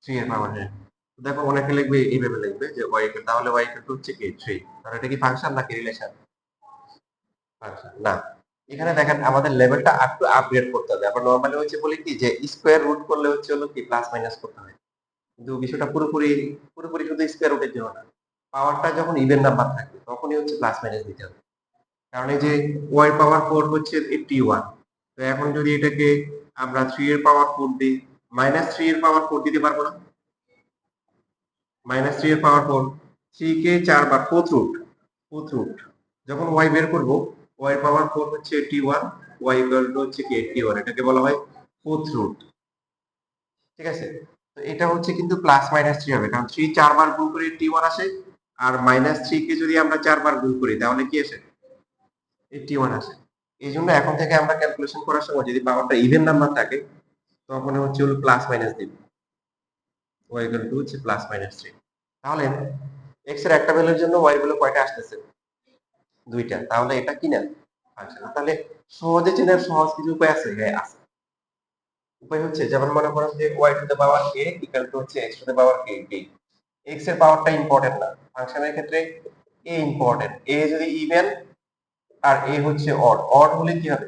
3 এর পাওয়ার। হ্যাঁ, তো দেখো অনেকে লিখবে এইভাবে লিখবে যে y ইকুয়াল, তাহলে y ইকুয়াল টু হচ্ছে কি 3। তাহলে এটা কি ফাংশন নাকি রিলেশন? ফাংশন না। এখানে দেখেন আমাদের লেভেলটা একটু আপগ্রেড করতে হবে। আমরা নরমালি হচ্ছে বলি কি যে স্কয়ার রুট করলে হচ্ছে হলো কি প্লাস মাইনাস করতে হয়, কিন্তু বিষয়টা পুরোপুরি পুরোপুরি শুধু স্কয়ার রুটের জন্য না। পাওয়ারটা যখন ইভেন নাম্বার থাকে তখনই হচ্ছে প্লাস মাইনাস দিতে হবে। কারণ এই যে y পাওয়ার 4 হচ্ছে 81, তো এখন যদি এটাকে আমরা 3 এর পাওয়ার 4 দিই, মাইনাস 3 এর পাওয়ার 4 দিতে পারবো না? মাইনাস 3 এর পাওয়ার 4, 3 কে 4 বার, ফোর্থ রুট, ফোর্থ রুট। যখন y বের করব, y এর পাওয়ার 4 হচ্ছে 81, y ইকুয়াল টু হচ্ছে কি 81, এটাকে বলা হয় ফোর্থ রুট। ঠিক আছে? তো এটা হচ্ছে কিন্তু প্লাস মাইনাস 3 হবে, কারণ 3 4 বার গুণ করে 81 আসে, আর মাইনাস 3 কে যদি আমরা 4 বার গুণ করি তাহলে কি আসে, 81 আসে। এই জন্য এখন থেকে আমরা ক্যালকুলেশন করার সময় যদি পাওয়ারটা ইভেন নাম্বার থাকে তখন হচ্ছে হলো প্লাস মাইনাস দিব, y ইকুয়াল টু হচ্ছে প্লাস মাইনাস 3। তাহলে x এর একটা ভ্যালুর জন্য y এর ভ্যালু কয়টা আসতেছে, দুইটা। তাহলে এটা কি না ফাংশন। তাহলে সহজে চেনার সহজ কিছু উপায় আছে, হ্যাঁ আছে। উপায় হচ্ছে যেমন মনে করেন যে y to the power k equal to হচ্ছে x to the power k, x এর পাওয়ারটা ইম্পর্টেন্ট না, ফাংশনের ক্ষেত্রে a ইম্পর্টেন্ট। a যদি ইভেন আর a হচ্ছে অড, অড হলে কি হবে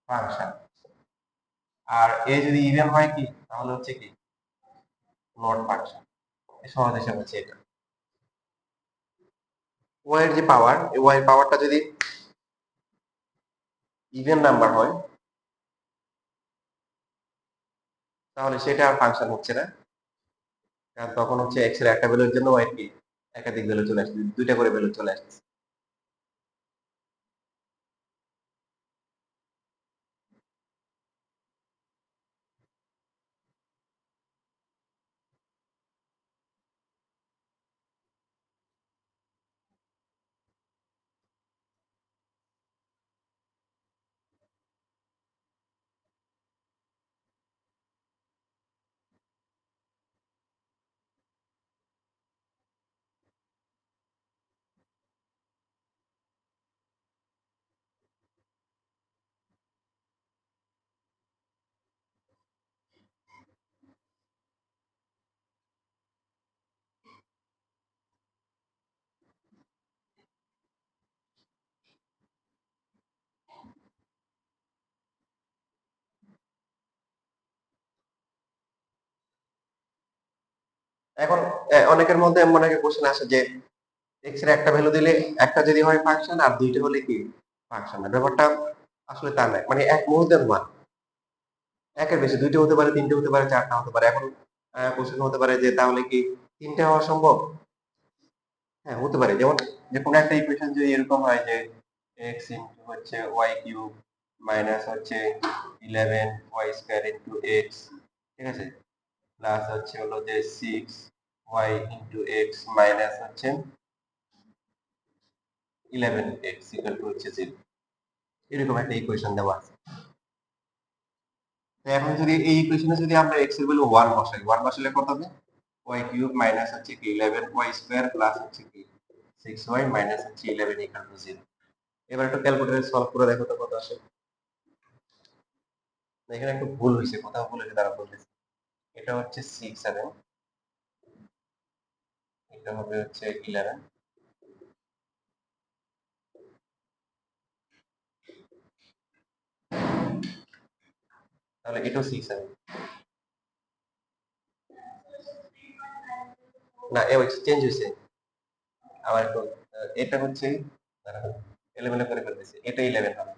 ফাংশন, আর a যদি ইভেন হয় কি তাহলে হচ্ছে কি নট ফাংশন। সহজ হিসাব হচ্ছে এটা। y এর যে পাওয়ার, y এর পাওয়ারটা যদি ইভেন নাম্বার হয় তাহলে সেটা আর ফাংশন হচ্ছে না, কারণ তখন হচ্ছে x এর একটা ভ্যালুর জন্য y এর কি একাধিক ভ্যালু চলে আসছে, দুইটা করে ভ্যালু চলে আসছে। এখন অনেকের মধ্যে এমন একটা কোশ্চেন আসে যে x এর একটা ভ্যালু দিলে একটা যদি হয় ফাংশন আর দুইটা হলে কি ফাংশন না। ব্যাপারটা আসলে তা নয়, মানে এক মুহূর্তের মান একের বেশি, দুইটা হতে পারে, তিনটে হতে পারে, চারটা হতে পারে। এখন কোশ্চেন হতে পারে যে তাহলে কি তিনটে হওয়া সম্ভব? হ্যাঁ হতে পারে। যেমন যে কোনো একটা ইকুয়েশন যদি এরকম হয় যে x ইনটু হচ্ছে y কিউব মাইনাস হচ্ছে 11 ওয়াই স্কয়ার ইনটু এক্স, ঠিক আছে, প্লাস হচ্ছে হলো যে 6 ওয়াই ইনটু এক্স মাইনাস হচ্ছে 11 এক্স ইকুয়াল টু হচ্ছে 0। এরকম একটা ইকুয়েশন দেওয়া আছে। তো এখন যদি এই ইকুয়েশনে যদি আমরা x এর ভ্যালু 1 বসাই, 1 বসালে কত হবে? y কিউব মাইনাস হচ্ছে কি 11 y স্কয়ার প্লাস হচ্ছে কি 6y মাইনাস হচ্ছে 11 ইকুয়াল টু 0। এবার একটু ক্যালকুলেটরে সলভ করে দেখো তো কত আসে। এখানে একটু ভুল হয়েছে, কোথাও ভুল হয়েছে তারা বলতেছে। এটা হচ্ছে 6 7, এটা হবে হচ্ছে 11, তাহলে এটাও 6 7 না, এ হচ্ছে চেঞ্জ হয়েছে আবার একটু। এটা হচ্ছে দাঁড়াও, এলোমেলো করে ফেলতেছি, এটা 11 হবে।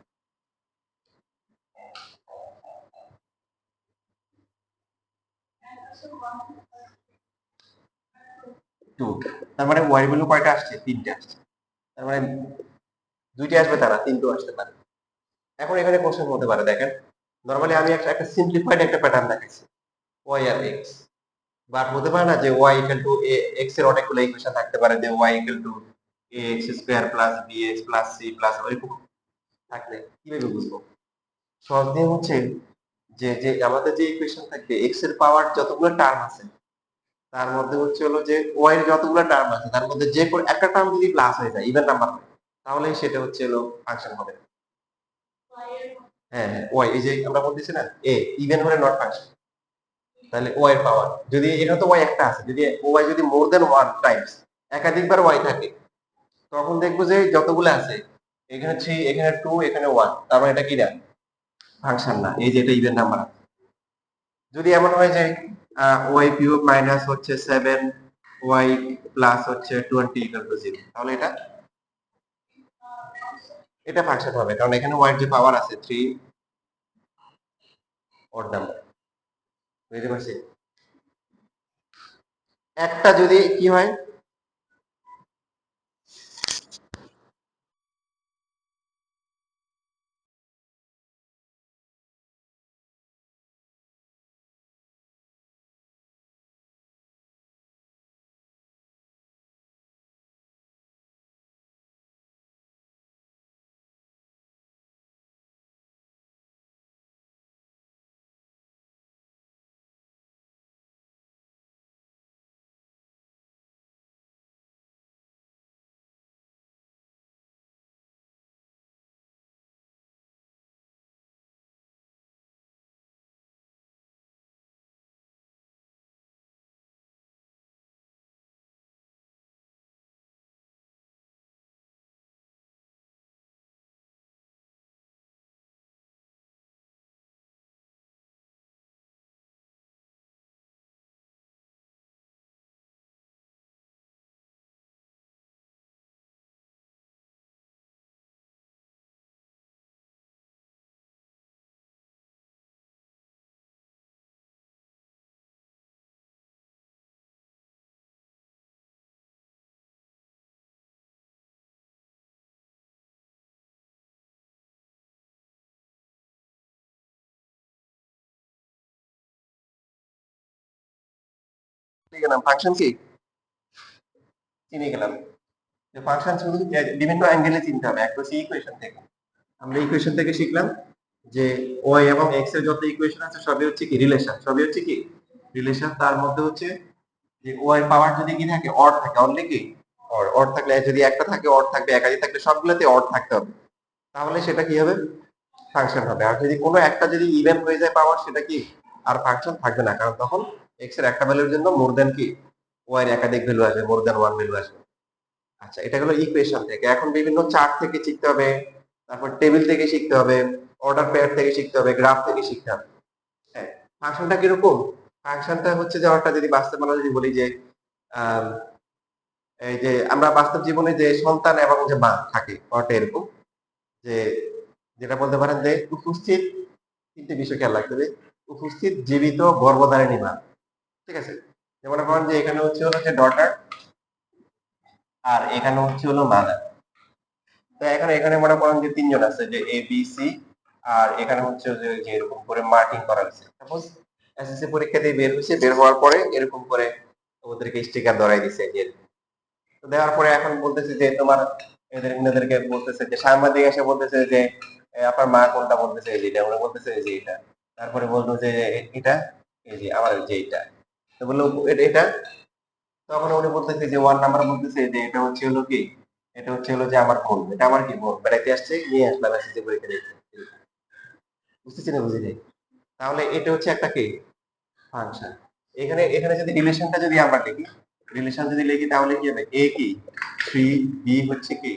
2, তার মানে y ভ্যালু কয়টা আসছে? 3টে আসছে। তার মানে 2টে আসবে, তারা 3টো আসতে পারে। এখন এখানে কোশ্চেন হতে পারে, দেখেন নরমালি আমি একটা সিম্পলিফাইড একটা প্যাটার্ন দেখাইছি y আর x, বাট হতে পারে না যে y ইকুয়াল টু x এর অনেকগুলো ইকুয়েশন থাকতে পারে, যে y equal to ax square plus bx plus c plus ওইরকম থাকলে কিভাবে বুঝবো? সহজ নিয়ম হচ্ছে যে যে আমাদের যে ইকুয়েশন থাকবে x এর পাওয়ার যতগুলো টার্ম আছে তার মধ্যে হচ্ছে হলো যে y এর যতগুলো টার্ম আছে তার মধ্যে যে কোনো একটা টার্ম যদি প্লাস হয়ে যায়, ইভেন নাম্বার হয়, তাহলে সেটা হচ্ছে হলো ফাংশন হবে। হ্যাঁ হ্যাঁ, y এই যে আমরা বলতেছি না a ইভেন হলে নট ফাংশন। তাহলে y এর পাওয়ার যদি এটা তো y একটা আছে, যদি y যদি মোর দেন 1 টাইমস একাধিকবার y থাকে, তখন দেখবো যে যতগুলো আছে এখানে 3 এখানে 2 এখানে 1, তার মানে এটা কি না ফাংশন না, এই যে এটা ইভেন নাম্বার। যদি এমন হয় যে y কিউব মাইনাস হচ্ছে 7 y প্লাস হচ্ছে 20 ইকুয়াল টু 0, তাহলে এটা এটা ফাংশন হবে, কারণ এখানে y এর যে পাওয়ার আছে 3 অড নাম্বার। বুঝতে পারছি? একটা যদি কি হয়, গেলাম ফাংশন কি চিনে গেলাম, যে ফাংশন শুধু বিভিন্ন অ্যাঙ্গেলে চিনতে হবে, একটা হচ্ছে ইকুয়েশন থেকে। আমরা ইকুয়েশন থেকে শিখলাম যে y এবং x এর যত ইকুয়েশন আছে সবই হচ্ছে কি রিলেশন, সবই হচ্ছে কি রিলেশন। তার মধ্যে হচ্ছে যে y পাওয়ার যদি কি থাকে অড থাকে, অনলি কি অড, অড থাকলে যদি একটা থাকে অড থাকবে, একাধিক থাকলে সবগুলোতে অড থাকতে হবে, তাহলে সেটা কি হবে ফাংশন হবে। আর যদি কোনো একটা যদি ইভেন হয়ে যায় পাওয়ার, সেটা কি আর ফাংশন থাকবে না, কারণ তখন x এর একটা ভ্যালুর জন্য মোর দেন কি y এর একাধিক ভ্যালু আসবে, মোর দেন ওয়ান ভ্যালু আসবে। আচ্ছা, এটা হলো ইকুয়েশন থেকে। এখন বিভিন্ন চার্ট থেকে শিখতে হবে, তারপর টেবিল থেকে শিখতে হবে, অর্ডার পেয়ার থেকে শিখতে হবে, গ্রাফ থেকে শিখতে হবে। হ্যাঁ, ফাংশনটা কিরকম? ফাংশনটা হচ্ছে যে একটা যদি বাস্তব আমরা যদি বলি যে আম, এই যে আমরা বাস্তব জীবনে যে সন্তান এবং যে মা থাকে ওটা এরকম, যে যেটা বলতে পারেন যে উপস্থিত, তিনটে বিষয় খেয়াল রাখতে হবে, উপস্থিত জীবিত গর্ভধারিণী মা, ঠিক আছে। যেমন করেন যে এখানে হচ্ছে হলো যে ডটার, আর এখানে হচ্ছে হলো মাদার। তো এখানে এখানে মনে করেন যে তিনজন আছে, যে এ বি সি আর এখানে হচ্ছে যে এরকম করে মার্কিং করা হয়েছে। সাপোজ এসএসসি পরীক্ষা দিয়ে বের হয়েছে, বের হওয়ার পরে এরকম করে ওদেরকে স্টিকার ধরাই দিছে যে, তো দেওয়ার পরে এখন বলতেছে যে তোমার এদেরকে বলতেছে যে সাংবাদিক এসে বলতেছে যে আপনার মা কোনটা, বলতেছে এই যে এটা, ওরা বলতেছে এই যে এটা, তারপরে বললো যে এটা এই যে আমার যে এটা, তো বললো এটা, তখন উনি বলতেছে যে ওয়ান নাম্বার বলতেছে যে এটা হচ্ছে হলো কি, এটা হচ্ছে হলো যে আমার বোন, এটা আমার কি বোন, বেড়াইতে আসছে নিয়ে আসলাম এসএসসি পরীক্ষা দিতে। বুঝতেছি না, বুঝি নাই। তাহলে এটা হচ্ছে একটা কি ফাংশন। এখানে এখানে যদি রিলেশনটা যদি আমরা লিখি, রিলেশন যদি লিখি তাহলে কি হবে, এ কি 3, বি হচ্ছে কি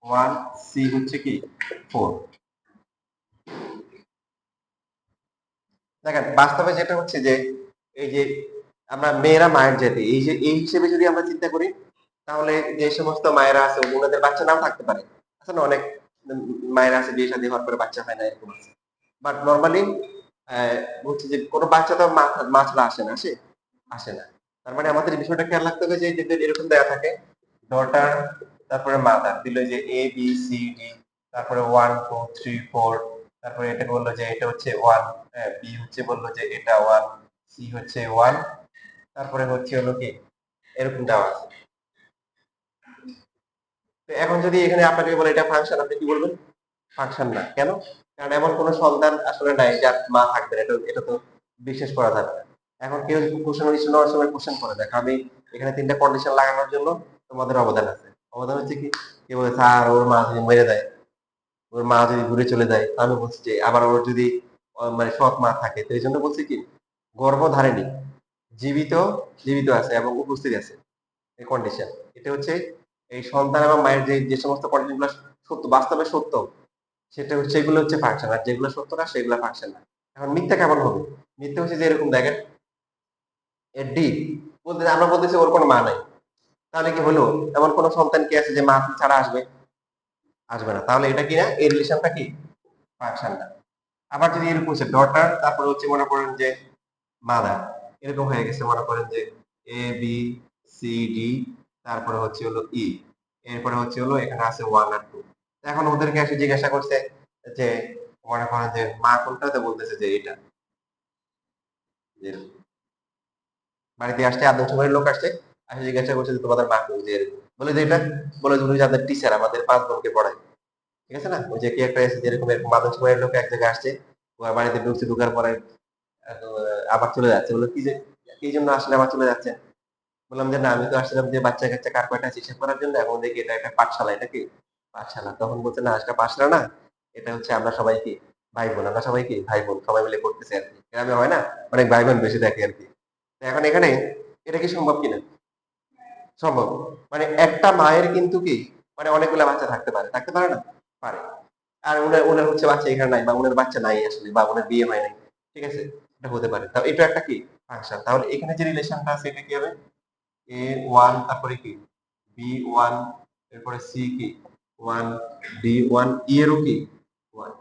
1, সি হচ্ছে কি 4। দেখেন বাস্তবে যেটা হচ্ছে যে এই যে আমরা মেয়েরা মায়ের জাতি, এই যে এই হিসেবে যদি আমরা চিন্তা করি, তাহলে যে সমস্ত মায়েরা আছে ওনাদের বাচ্চা নাও থাকতে পারে, আছে না অনেক মায়েরা আছে বিয়ে শাদী হওয়ার পরে বাচ্চা হয় না, এরকম আছে। বাট নর্মালি হচ্ছে যে কোনো বাচ্চা তো মা ছাড়া আসে না, আসে আসে না। তার মানে আমাদের এই বিষয়টা খেয়াল রাখতে হবে যে যদি এরকম দেওয়া থাকে ডটার, তারপরে মাদার দিল যে এ বি সি ডি, তারপরে 1 2 3 4, তারপরে এটা বললো যে এটা হচ্ছে 1, বি হচ্ছে বললো যে এটা 1, সি হচ্ছে 1, তারপরে হচ্ছে হলো কি এরকম দেওয়া আছে। তো এখন যদি এখানে আপনাকে বলে এটা ফাংশন, আপনি কি বলবেন? ফাংশন না, কেন? কারণ এমন কোন সন্তান আসলে নাই যার মা থাকবে না, এটা এটা তো বিশ্বাস করা যাবে না। এখন কেউ কোশ্চেন নেওয়ার সময় কোশ্চেন করে দেখো, আমি এখানে 3টা কন্ডিশন লাগানোর জন্য তোমাদের অবদান আছে। অবদান হচ্ছে কি, কেউ বলে স্যার ওর মা যদি মেরে দেয়, ওর মা যদি দূরে চলে যায়, আমি বলছি যে আবার ওর যদি মানে সৎ মা থাকে, তো এই জন্য বলছি কি গর্ভধারিণী জীবিত, জীবিত আছে এবং উপস্থিত আছে, এই কন্ডিশন। এটা হচ্ছে এই সন্তান এবং মায়ের যে যে সমস্ত কন্ডিশন গুলো সত্য, বাস্তবে সত্য, সেটা হচ্ছে এগুলো হচ্ছে ফাংশন, আর যেগুলো সত্য না সেগুলো ফাংশন না। এখন মিথ্যা কেমন হবে? মিথ্যা হচ্ছে যে এরকম দেখেন এর ডি বলতে আমরা বলতেছি ওর কোনো মা নাই, তাহলে কি হলো? এমন কোন সন্তান কি আছে যে মা ছাড়া আসবে? আসবে না। তাহলে এটা কি না, এই রিলেশনটা কি ফাংশন না। আবার যদি এরকম হচ্ছে ডটার, তারপরে হচ্ছে মনে করেন যে মাদার, এরকম হয়ে গেছে মনে করেন যে এ বি সি ডি, তারপরে হচ্ছে হলো ই, এরপরে হচ্ছে হলো এখানে আছে 1 আর 2। এখন ওদেরকে এসে জিজ্ঞাসা করছে যে মনে করেন যে মা কোনটা, তো বলতেছে যে এটা, যে বাড়িতে আসছে আদর্শ বাড়ির লোক আসছে, আসে জিজ্ঞাসা করছে যে তোমাদের মা কোন, যে বলে যে এটা, বলে যে উনি যাদের টিচার আমাদের 5 জনকে পড়ায়, ঠিক আছে না? ওই যে কি একটা এসে যেরকম এরকম আদর্শ বাড়ির লোক এক জায়গায় আসছে, ওর বাড়িতে ঢুকছে, ঢুকার পরে আবার চলে যাচ্ছে, বলে কি যে কি জন্য আসলে আবার চলে যাচ্ছে? বললাম যে না আমি তো আসছিলাম যে বাচ্চা কাচ্চা কার কয়টা আছে হিসাব করার জন্য, এখন দেখি এটা একটা পাঠশালা, এটা কি পাঠশালা। তখন বলছে না আজকে পাঠশালা না, এটা হচ্ছে আমরা সবাই কি ভাই বোন, আমরা সবাই কি ভাই বোন, সবাই মিলে করতেছি আর কি, গ্রামে হয় না অনেক ভাই বোন বেশি থাকে আর কি। তো এখন এখানে এটা কি সম্ভব কিনা? সম্ভব। মানে একটা মায়ের কিন্তু কি মানে অনেকগুলা বাচ্চা থাকতে পারে, থাকতে পারে না? পারে। আর ওনার ওনার হচ্ছে বাচ্চা এখানে নাই, বা ওনার বাচ্চা নাই আসলে, বা ওনার বিয়ে হয় নাই, ঠিক আছে, এটা হতে পারে। তাও এটা একটা কি ফাংশন। তাহলে এখানে যে রিলেশনটা আছে এটা কি হবে, এ 1, তারপরে কি বি 1, এরপরে সি কি 1, ডি 1, ই এরও কি 1।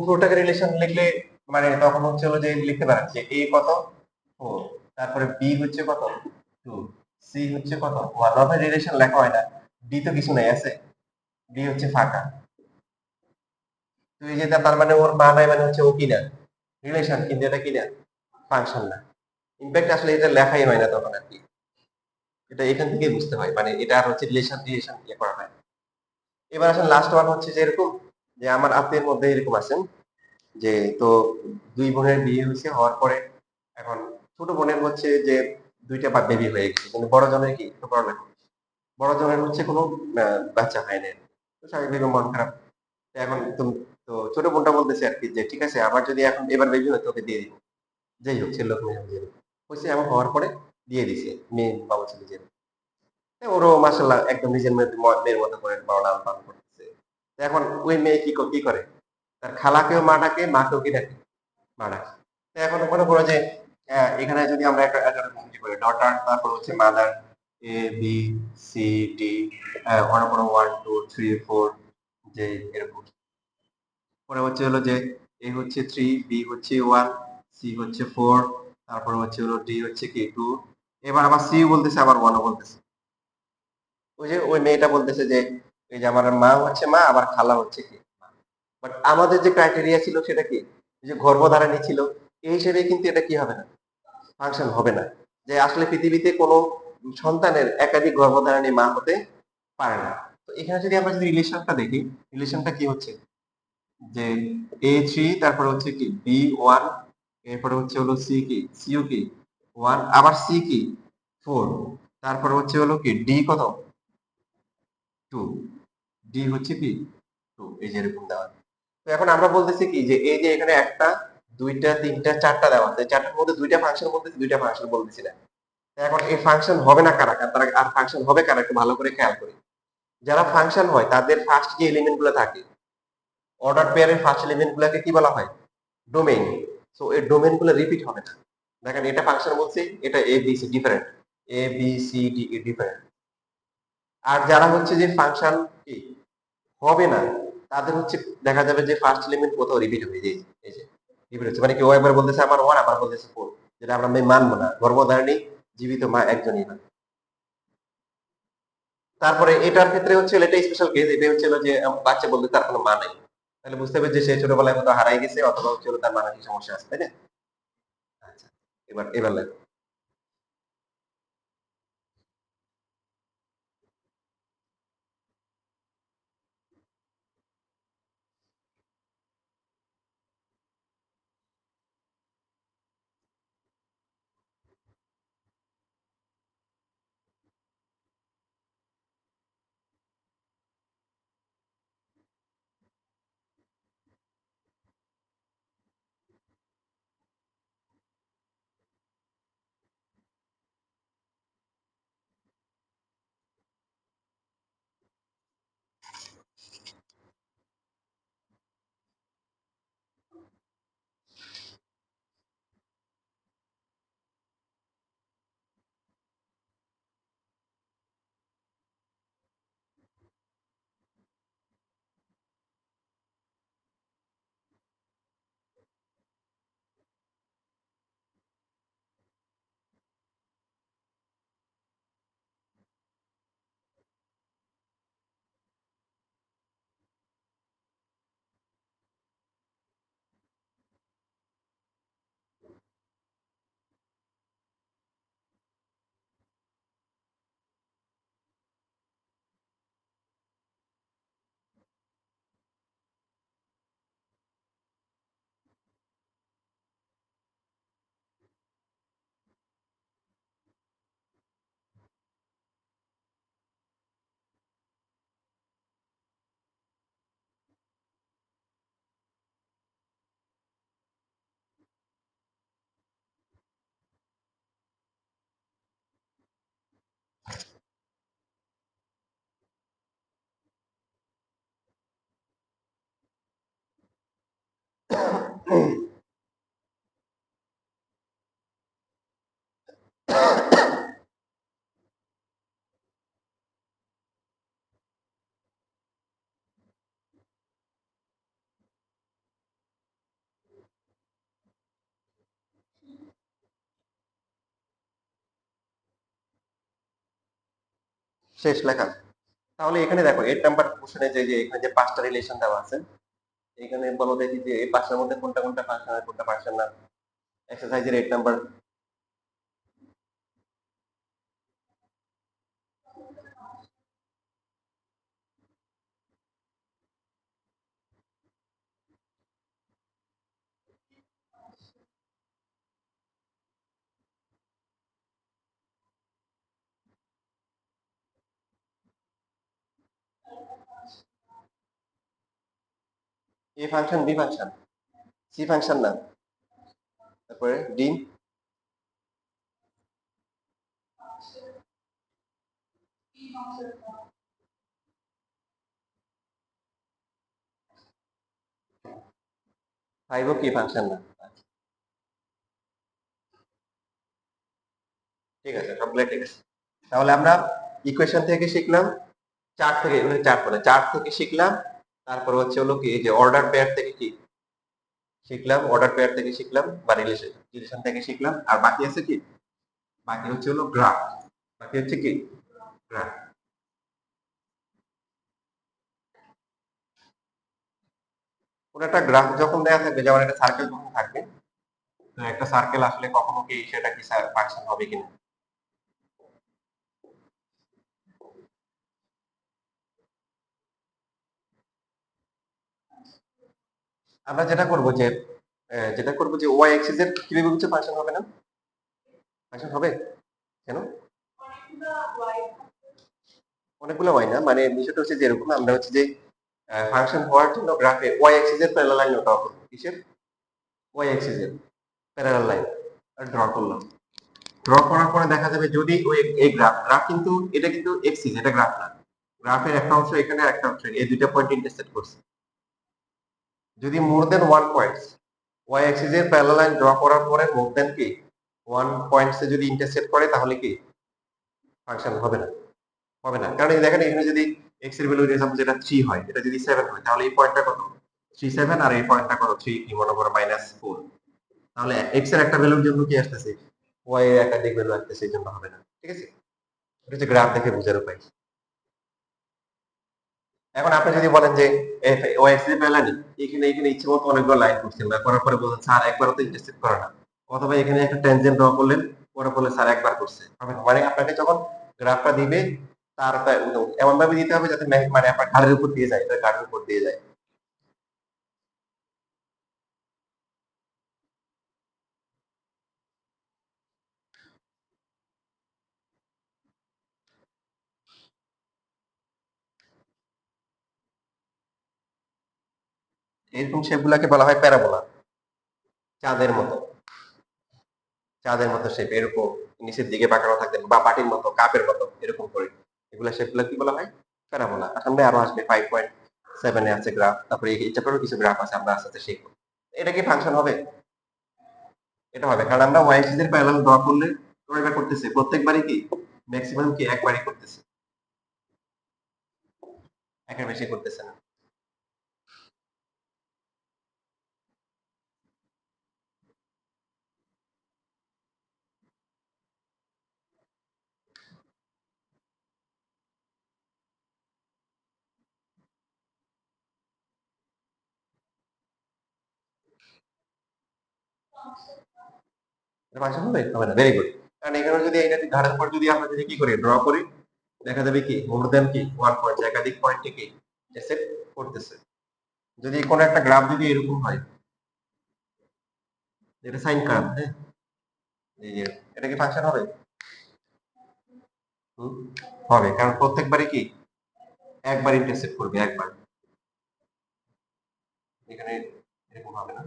পুরোটাকে রিলেশন লিখলে মানে তখন হচ্ছে হলো যে লিখতে পারেন যে এ কত 4, তারপরে বি হচ্ছে কত 2, সি হচ্ছে কত 1। অর্থাৎ রিলেশন লেখা হয় না, ডি তো কিছু নাই আছে, ডি হচ্ছে ফাঁকা। তো এই যে তার মানে ওর মা নাই মানে হচ্ছে ও কি না রিলেশন, কিন্তু এটা কি না ফাংশন না। ইনফ্যাক্ট আসলে এটা লেখাই হয় না তখন আর কি। এটা এখান থেকেই বুঝতে হয়, মানে এটা আর হচ্ছে রিলেশন রিলেশন ইয়ে করা হয়। এবার আসলে লাস্ট ওয়ান হচ্ছে যে এরকম যে আমার আত্মীয়ের মধ্যে এরকম আছেন যে, তো দুই বোনের বিয়ে হয়েছে, হওয়ার পরে এখন ছোট বোনের হচ্ছে যে 2টা বেবি হয়ে গেছে, কিন্তু বড় জনের কি একটু প্রবলেম, বড় জনের হচ্ছে কোনো বাচ্চা হয় না। তো স্বাভাবিক মন খারাপ। তো এখন তো ছোট বোনটা বলতেছে আর কি যে ঠিক আছে আমার যদি এখন এবার বেবি হয় তোকে দিয়ে দিব, যাই হোক ছেলে লোক মেয়ে হোক, দিয়ে দিব। হয়েছে এমন হওয়ার পরে দিয়ে দিছে, মেয়ে বাবা ছেলে যে, ওরও মাসাল্লাহ একদম নিজের মেয়ের মতো করে বড় লালন পালন করতেছে। তো এখন ওই মেয়ে কি করে, তার খালাকেও মা ডাকে, মাকেও কি ডাকে মা ডাকে। তো এখন মনে করো যে এখানে যদি আমরা একটা একটা ই করি ডটার, তারপর হচ্ছে মাদার, এ বি সি ডি, মনে করো 1 2 3 4, যে এরকম। পরে হচ্ছে হলো যে এ হচ্ছে 3, বি হচ্ছে 1, সি হচ্ছে 4, তারপর হচ্ছে হলো ডি হচ্ছে কি 2। এবার আবার সি বলতেছে, আবার 1 বলতেছে। ওই যে ওই মেয়েটা বলতেছে যে এই যে আমার মা হচ্ছে মা, আবার খালা হচ্ছে কি। বাট আমাদের যে ক্রাইটেরিয়া ছিল সেটা কি, যে গর্ভধারিণী ছিল, এই হিসেবে কিন্তু এটা কি হবে না, ফাংশন হবে না। যে আসলে পৃথিবীতে কোনো সন্তানের একাধিক গর্ভধারিণী মা হতে পারে না। তো এখানে যদি আমরা যদি রিলেশনটা দেখি, রিলেশনটা কি হচ্ছে, যে A3 তারপরে হচ্ছে কি B1, এরপরে হচ্ছে হলো সি কি সিও কি 1, আবার সি কি 4, তারপরে হচ্ছে হলো কি ডি কত 2, ডি হচ্ছে কি 2, এই যে এরকম দেওয়া। তো এখন আমরা বলতেছি কি যে এই যে এখানে একটা, দুইটা, তিনটা, চারটা দেওয়া আছে, চারটার মধ্যে দুইটা ফাংশন বলতেছি, দুইটা ফাংশন বলতেছি না। এখন এই ফাংশন হবে না কারা কারা, তারা আর ফাংশন হবে কারা একটু ভালো করে খেয়াল করি। যারা ফাংশন হয় তাদের ফার্স্ট যে এলিমেন্ট গুলো থাকে, অর্ডার পেয়ারের ফার্স্ট এলিমেন্ট গুলাকে কি বলা হয়, ডোমেইন। সো এই ডোমেইন গুলো রিপিট হবে না। দেখেন এটা ফাংশন বলছি, এটা A B C different, A B C D E different. আর যারা হচ্ছে যে ফাংশন কি হবে না, তাদের হচ্ছে দেখা যাবে যে ফার্স্ট এলিমেন্ট কোথাও রিপিট হবে, এই যে রিপিট হচ্ছে, মানে কি ও একবার বলতেছে আমার 1, আবার বলতেছে 4, যেটা আমরা মানবো না, গর্ভধারিণী জীবিত মা একজনই না। তারপরে এটার ক্ষেত্রে হচ্ছে এটা স্পেশাল কেস, এটা হচ্ছে যে বাচ্চা বলতে তার কোনো মা নাই, তাহলে বুঝতে হবে যে সে ছোটবেলায় কোথাও হারাই গেছে, অথবা হচ্ছে তার মানসিক সমস্যা আছে, তাই না? আচ্ছা, এবার এবার লেখো। শেষ লেখা। তাহলে এখানে দেখো 8 নাম্বার কোশ্চেনে যে এখানে যে পাঁচটা রিলেশন দেওয়া আছে, এখানে বলো দেখি যে এই পাঁচটার মধ্যে কোনটা কোনটা ফাংশন আর কোনটা ফাংশন না। এক্সারসাইজের 8 number. A function, B function, C function না। তারপরে ডি, 5 ও কি ফাংশন না। ঠিক আছে, সবগুলো ঠিক আছে। তাহলে আমরা ইকুয়েশন থেকে শিখলাম, চার্ট থেকে, চার্ট বলে, চার্ট থেকে শিখলাম। তারপর হচ্ছে হলো কি এই যে অর্ডার পেয়ার থেকে কি শিখলাম, অর্ডার পেয়ার থেকে শিখলাম, বা রিলেশন রিলেশন থেকে শিখলাম। আর বাকি আছে কি, বাকি হচ্ছে হলো গ্রাফ, বাকি হচ্ছে কি গ্রাফ। কোন একটা গ্রাফ যখন দেয়া থাকবে, যেমন একটা সার্কেল যখন থাকবে, তো একটা সার্কেল আসলে কখনো কি সেটা কি ফাংশন হবে কিনা। আমরা যেটা করব যে ওয়াই অ্যাক্সিস এর কিভাবে হচ্ছে ফাংশন হবে না, ফাংশন হবে কেন, অনেকগুলো ওয়াই না, মানে বিষয়টা হচ্ছে যে এরকম, আমরা হচ্ছে যে ফাংশন হওয়ার জন্য গ্রাফে ওয়াই অ্যাক্সিস এর প্যারালাল লাইন ড্র করব। কিসের? ওয়াই অ্যাক্সিস এর প্যারালাল লাইন ড্র করলাম। ড্র করার পরে দেখা যাবে যদি ওই এই গ্রাফ গ্রাফ কিন্তু এটা কিন্তু এক্সিস, এটা গ্রাফ না। গ্রাফের একটা অংশ এখানে আর একটা অংশ এই দুইটা পয়েন্ট ইন্টারসেক্ট করছে। যদি মোর দেন ওয়ান পয়েন্ট ওয়াই অ্যাক্সিস এর প্যারালাল লাইন ড্র করার পরে মোর দেন কি ওয়ান পয়েন্টসে যদি ইন্টারসেক্ট করে তাহলে কি ফাংশন হবে না, হবে না। কারণ এই দেখেন এখানে যদি এক্স এর ভ্যালু এক্সাম্পল যেটা 3 হয়, এটা যদি 7 হয়, তাহলে এই পয়েন্টটা কত? 3 7, আর এই পয়েন্টটা কত? 3 কি মনে করো -4। তাহলে এক্স এর একটা ভ্যালুর জন্য কি আসতেছে, ওয়াই এর একাধিক ভ্যালু আসতেছে, এই জন্য হবে না। ঠিক আছে, এটা হচ্ছে গ্রাফ দেখে বোঝার উপায়। এখন আপনি যদি বলেন যে ওয়াই এক্স এর প্যারালাল এখানে এখানে ইচ্ছে মতো অনেকগুলো লাইন করছেন, বা করার পরে বলছেন স্যার একবারও তো ইন্টারসেক্ট করে না, অথবা এখানে একটা ট্যানজেন্ট ড্র করলেন, পরে বলে স্যার একবার করছে, হবে না। মানে আপনাকে যখন গ্রাফটা দিবে তার এমন ভাবে দিতে হবে যাতে মানে আপনার ঘাড়ের উপর দিয়ে যায়, ঘাড়ের উপর দিয়ে যায়। এরকম শেপ গুলাকে বলা হয় প্যারাবোলা। চাঁদের মতো, চাঁদের মতো শেপ এরকম নিচের দিকে বাঁকানো থাকতেন, বা বাটির মতো, কাপের মতো এরকম করে, এগুলা শেপ গুলা কি বলা হয়? প্যারাবোলা। সামনে আরো আসবে 5.7 এ আছে গ্রাফ, তারপরে এই চ্যাপ্টারও কিছু গ্রাফ আছে, আমরা আস্তে আস্তে শিখবো। এটা কি ফাংশন হবে? এটা হবে, কারণ আমরা ওয়াই এক্সিস এর প্যারালাল ড্র করলে কয়বার করতেছে, প্রত্যেকবারই কি ম্যাক্সিমাম কি একবারই করতেছে, একের বেশি করতেছে না। এটা ফাংশন হবে? হবে না। Very good. কারণ এখানে যদি এটা ঘাড়ের উপর যদি আমরা যদি কি করি, ড্র করি, দেখা যাবে কি মোর দেন কি ওয়ান পয়েন্ট, একাধিক পয়েন্টে কি সেট করতেছে। যদি কোনো একটা গ্রাফ যদি এরকম হয়, এটা সাইন কার্ভ, হ্যাঁ, এই যে এটা কি ফাংশন হবে? হুম, হবে, কারণ প্রত্যেকবারই কি একবার ইন্টারসেক্ট করবে, একবার। এখানে এরকম হবে না।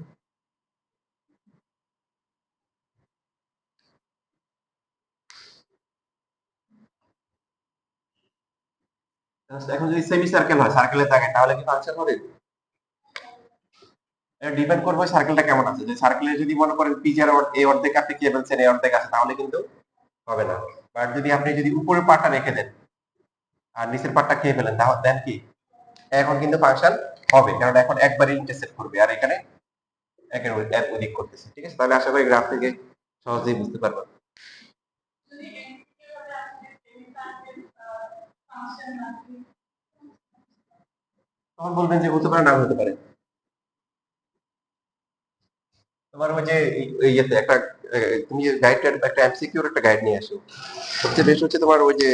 এখন যদি সেমি সার্কেল হয়, সার্কেলের দাগে, তাহলে কি ফাংশন হবে? এটা ডিপেন্ড করবে সার্কেলটা কেমন আছে। যে সার্কেলে যদি মনে করেন পিজের এই অর্ধেক আপনি কে ফেলছেন, এই অর্ধেক আছে, তাহলে কিন্তু হবে না। বাট যদি আপনি যদি উপরের পার্টটা রেখে দেন আর নিচের পার্টটা খেয়ে ফেলেন, তাহলে দেন কি এখন কিন্তু ফাংশন হবে, কারণ এখন একবারই ইন্টারসেক্ট করবে, আর এখানে একের এক ওদিক করতেছে। ঠিক আছে, তাহলে আশা করি গ্রাফ থেকে সহজেই বুঝতে পারবেন। তখন বলবেন যে হতে পারে, না হতে পারে। তোমার ওই যে ইয়েতে একটা তুমি গাইড একটা এমসিকিউর একটা গাইড নিয়ে আসো। সবচেয়ে বেশি হচ্ছে তোমার ওই যে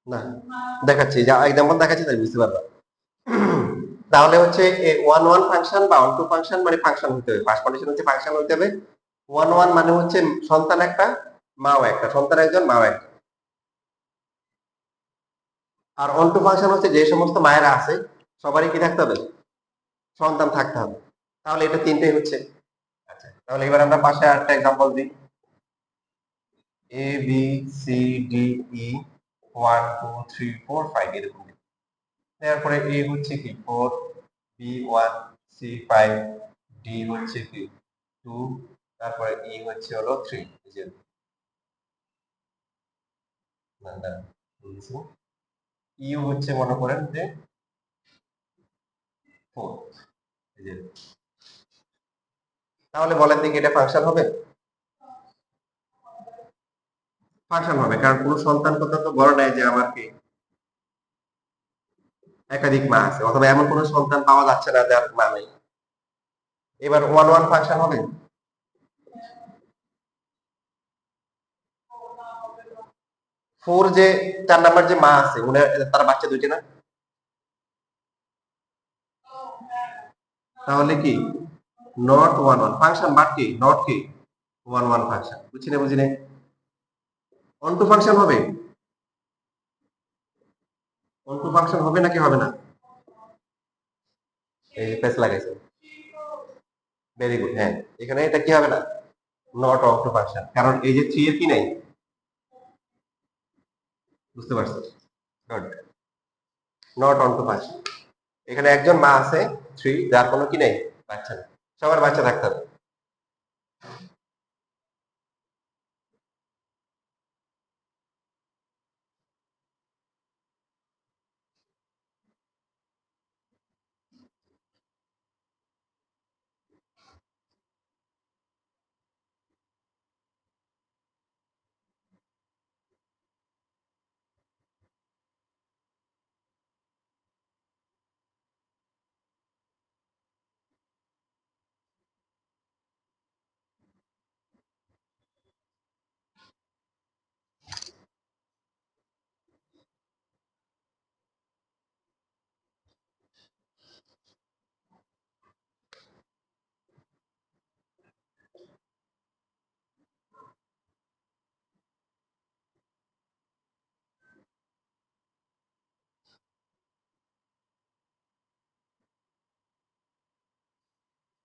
না, দেখাচ্ছি, যা এক্সাম্পল দেখাচ্ছি তাই বুঝতে পারবা। তাহলে হচ্ছে ওয়ান ওয়ান ফাংশন বা অন টু ফাংশন মানে ফাংশন হতে হবে, ফার্স্ট কন্ডিশন হচ্ছে ফাংশন হতে হবে। ওয়ান ওয়ান মানে হচ্ছে সন্তান একটা, মাও একটা, সন্তান একজন, মাও একটা। আর অন টু ফাংশন হচ্ছে যে সমস্ত মায়েরা আছে সবারই কি থাকতে হবে, সন্তান থাকতে হবে। তাহলে এটা তিনটেই হচ্ছে। আচ্ছা, তাহলে এবার আমরা পাশে আরেকটা এক্সাম্পল দিই। এ বি সি ডি ই 1 2 3 4 5 এরকম। তারপরে এ হচ্ছে কি 4, বি 1, সি 5, ডি হচ্ছে কি 2, তারপরে ই হচ্ছে হলো 3। এই যে ইউ হচ্ছে মনে করেন যে 4। এই যে, তাহলে বলেন দেখি এটা ফাংশন হবে? ফাংশন হবে, কারণ কোনো সন্তান কথা তো বড় নাই যে আমার কি একাধিক মা আছে, অথবা এমন কোনো সন্তান পাওয়া যাচ্ছে না যার মা নেই। এবার ওয়ান ওয়ান ফাংশন হবে। ফোর যে 4 নাম্বার যে মা আছে উনি, তার বাচ্চা দুইটা না? তাহলে কি not one one function, but কি নট কি ওয়ান ওয়ান ফাংশন। বুঝছি না, বুঝি না? অন টু ফাংশন হবে, অন টু ফাংশন হবে নাকি হবে না? এই পেস লাগাইছে, ভেরি গুড। হ্যাঁ, এখানে এটা কি হবে না, নট অন টু ফাংশন, কারণ এই যে থ্রি এর কি নাই, বুঝতে পারছো? Good, not onto function. এখানে একজন মা আছে, থ্রি, যার কোনো কি নেই, বাচ্চা নেই। সবার বাচ্চা থাকতে হবে।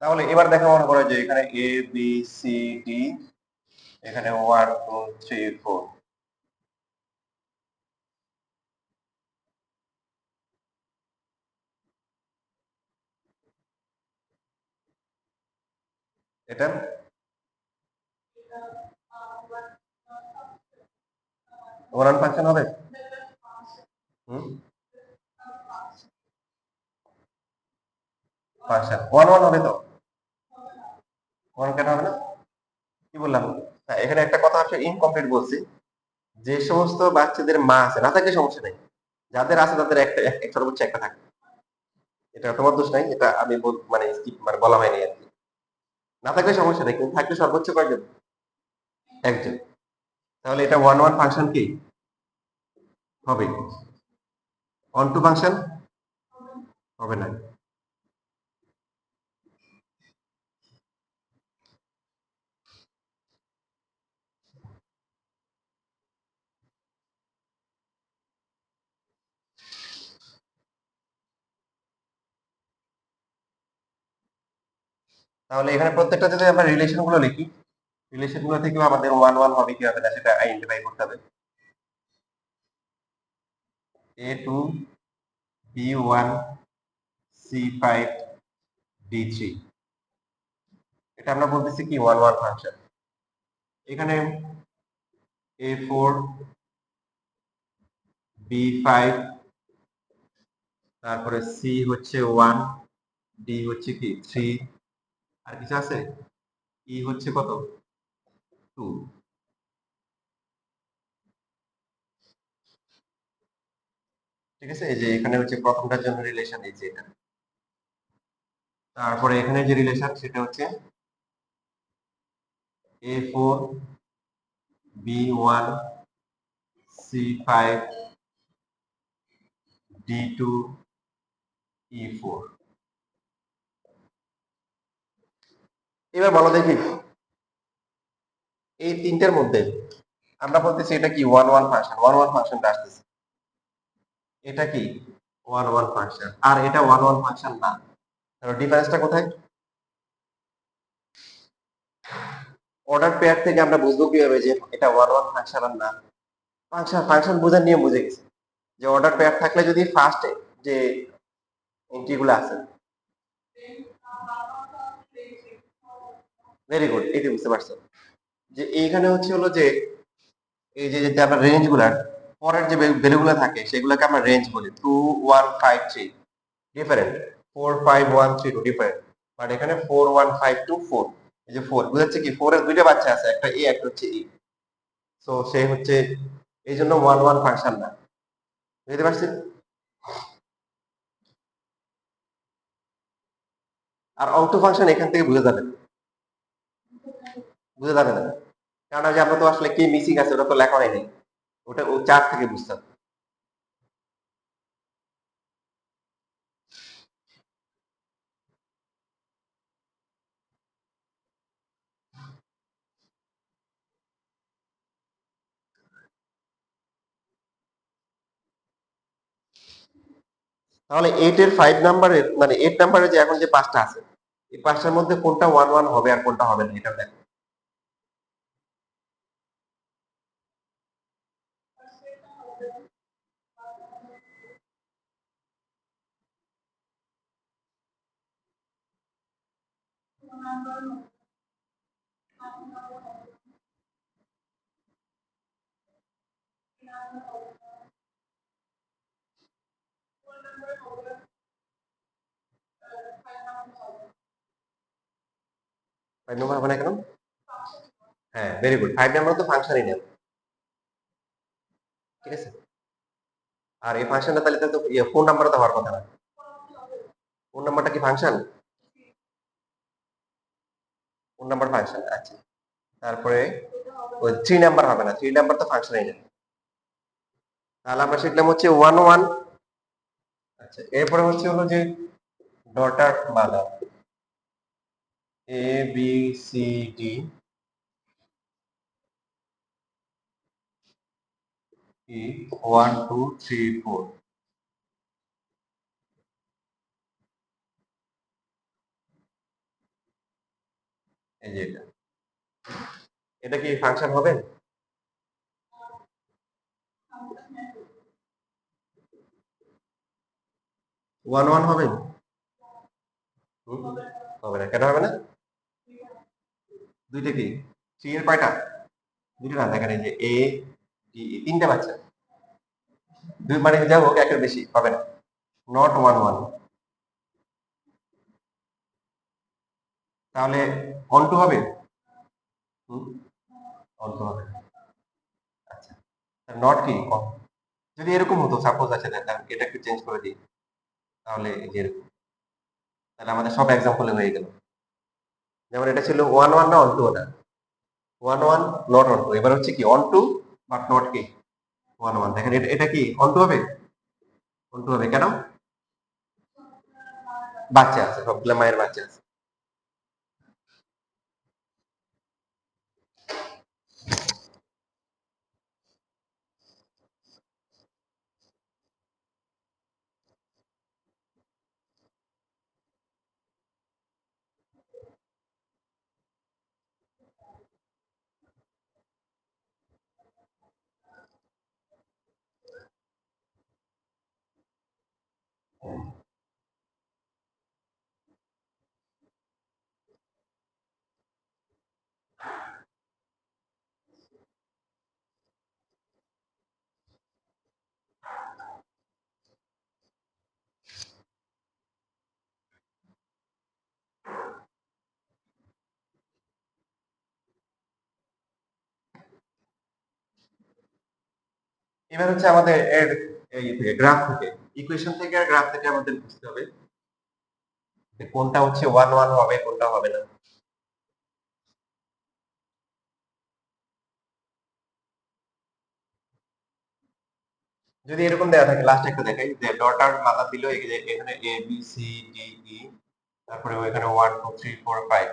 তাহলে এবার দেখো, মনে করো যে এখানে এ বি সি ডি, এখানে 1 2 3 4। এটা ওয়ান ফাংশন হবে। হুম, ফাংশন ওয়ান ওয়ান হবে তো, ওয়ান কেন হবে না? কি বললাম? হ্যাঁ, এখানে একটা কথা হচ্ছে ইনকমপ্লিট বলছি। যে সমস্ত বাচ্চাদের মা আছে, না থাকলে সমস্যা নেই, যাদের আছে তাদের একটা সর্বোচ্চ একটা থাকে। এটা তোমার দোষ নাই, এটা আমি মানে skip মানে বলা হয়নি আর কি। না থাকলে সমস্যা নেই, কিন্তু থাকলে সর্বোচ্চ কয়জন, একজন। তাহলে এটা ওয়ান ওয়ান ফাংশন কি হবে, অন টু ফাংশন হবে না। তাহলে এখানে প্রত্যেকটা যদি আমরা রিলেশন গুলো লিখি, রিলেশন গুলো থেকেও আমাদের ওয়ান ওয়ান হবে কি হবে না সেটা আইডেন্টিফাই করতে হবে। A2, B1, C5, D3, এটা আমরা বলতেছি কি ওয়ান ওয়ান ফাংশন। এখানে A4, B5, তারপরে সি হচ্ছে 1, ডি হচ্ছে কি 3, আর কিছু আছে, ই হচ্ছে কত 2। ঠিক আছে, এই যে এখানে হচ্ছে প্রথমটার জন্য রিলেশন এই যে এটা। তারপরে এখানে যে রিলেশন সেটা হচ্ছে A4, B1, C5, D2E4। এবার বলো দেখি এই তিনটার মধ্যে আমরা বলতেছি এটা কি one one function, one one ফাংশনটা আসতেছে, এটা কি ওয়ান ওয়ান ফাংশন, আর এটা ওয়ান ওয়ান ফাংশন না। ডিফারেন্সটা কোথায়? অর্ডার পেয়ার থেকে আমরা বুঝবো কিভাবে যে এটা ওয়ান ওয়ান ফাংশন আর না? ফাংশন ফাংশন বোঝার নিয়ম বুঝে গেছি, যে অর্ডার পেয়ার থাকলে যদি ফার্স্ট যে এন্ট্রি গুলো আছে, ভেরি গুড, এই বুঝতে পারছো যে এইখানে হচ্ছে হলো যে এই যে যে আমরা রেঞ্জ গুলার পরের যে ভ্যালু গুলো থাকে সেগুলোকে আমরা রেঞ্জ বলি, 2 1 5 3 ডিফারেন্ট, 4 5 1 3 2 ডিফারেন্ট, বাট এখানে 4 1 5 2 4, এই যে 4 বুঝাচ্ছে কি 4 এর দুইটা বাচ্চা আছে, একটা এ একটা হচ্ছে ই, সো সে হচ্ছে এই জন্য ওয়ান ওয়ান ফাংশন না। বুঝতে পারছি? আর অংশ ফাংশন এখান থেকে বুঝে যাবে, বুঝে যাবে না, কারণ যে আমরা তো আসলে কি মিসিং আছে ওটা তো লেখা হয়নি, ওটা ও চার থেকে বুঝতে হবে। তাহলে 8 এর 5 নাম্বারের মানে 8 নাম্বারে যে এখন যে পাঁচটা আছে, এই পাঁচটার মধ্যে কোনটা ওয়ান ওয়ান হবে আর কোনটা হবে না, এটা দেখো। ফাইভ নাম্বার হবে না কেন? হ্যাঁ, ভেরি গুড, 5 নাম্বার তো ফাংশনই নেই, ঠিক আছে। আর এই ফাংশনটা তাহলে তো ফোন নাম্বারে তো হওয়ার কথা না, ফোন নাম্বারটা কি ফাংশন? ফোন নাম্বার ফাংশন, আচ্ছা। তারপরে ওই 3 নাম্বার হবে না, 3 নাম্বার তো ফাংশনই নেই। তাহলে আমরা শিখলাম হচ্ছে ওয়ান ওয়ান। আচ্ছা, এরপরে হচ্ছে হলো যে ডটার বানান, ABCD E 1 2 3 4, এই যে এটা, এটা কি ফাংশন হবে? ওয়ান ওয়ান হবে? হুম? হবে না, কেন হবে না? দুইটা কি থ্রি এর কয়টা? দুইটা না, দেখেন এই যে এ ডি তিনটা বাচ্চা, দুই মানে যা হোক একের বেশি হবে না, নট ওয়ান ওয়ান। তাহলে অন টু হবে? অন টু হবে, আচ্ছা। নট কি যদি এরকম হতো, সাপোজ আছে দেখেন এটা একটু চেঞ্জ করে দিই, তাহলে এই যে এরকম, তাহলে আমাদের সব এক্সাম্পলে হয়ে গেল। যেমন এটা ছিল ওয়ান ওয়ান না অন টু, না one one not onto, এবার হচ্ছে কি অন টু বাট নট কি ওয়ান ওয়ান। দেখেন এটা কি অন টু হবে? অন টু হবে কেন? বাচ্চা আছে, সবগুলো মায়ের বাচ্চা আছে। এবার হচ্ছে আমাদের এর এই থেকে গ্রাফ থেকে, ইকুয়েশন থেকে আর গ্রাফ থেকে আমাদের বুঝতে হবে যে কোনটা হচ্ছে ওয়ান ওয়ান হবে কোনটা হবে না। যদি এরকম দেওয়া থাকে, লাস্ট একটা দেখাই যে ডটার মাথা দিল, এই যে এখানে এ বি সি ডি ই, তারপরে ওইখানে 1 2 3 4 5।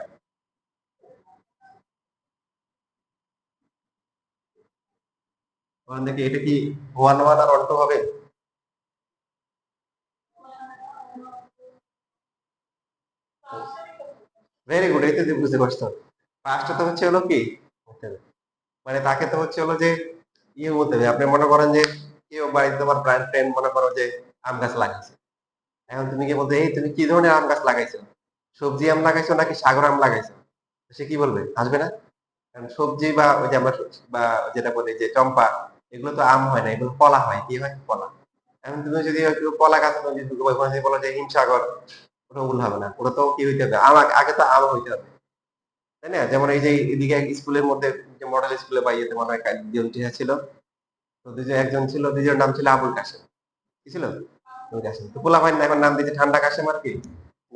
ওখান থেকে এটা কি 1 1 আর 1 2 হবে? ভেরি গুড, এই তো তুই বুঝতে পারছো। ফার্স্টটা তো হচ্ছে হলো কি, মানে তাকে তো হচ্ছে হলো যে ইয়ে বলতে হবে। আপনি মনে করেন যে কেউ বাড়িতে তোমার ফ্রেন্ড মনে করো যে আম গাছ লাগাইছে। এখন তুমি কি বলতে, এই তুমি কি ধরনের আম গাছ লাগাইছো? সবজি আম লাগাইছো নাকি সাগর আম লাগাইছো? সে কি বলবে? আসবে না? কারণ সবজি বা ওই যে আমরা বা যেটা বলি যে চম্পা, এগুলো তো আম হয় না, এগুলো কলা হয়। কি হয়? কলা। এখন তুমি যদি একটু কলা গাছ যদি ওইখানে যদি বলো যে হিমসাগর, ওটা ভুল হবে না। ওটা তো কি হইতে হবে, আম আগে তো আম হইতে হবে, তাই না? যেমন এই যে এদিকে স্কুলের মধ্যে, যে মডেল স্কুলে বা ইয়েতে মনে হয় দুজন টিচার ছিল। তো একজন ছিল, দুজনের নাম ছিল আবুল কাশেম। কি ছিল? আবুল কাশেম। তো পোলাপাইন না এখন নাম দিয়েছে ঠান্ডা কাশেম আর কি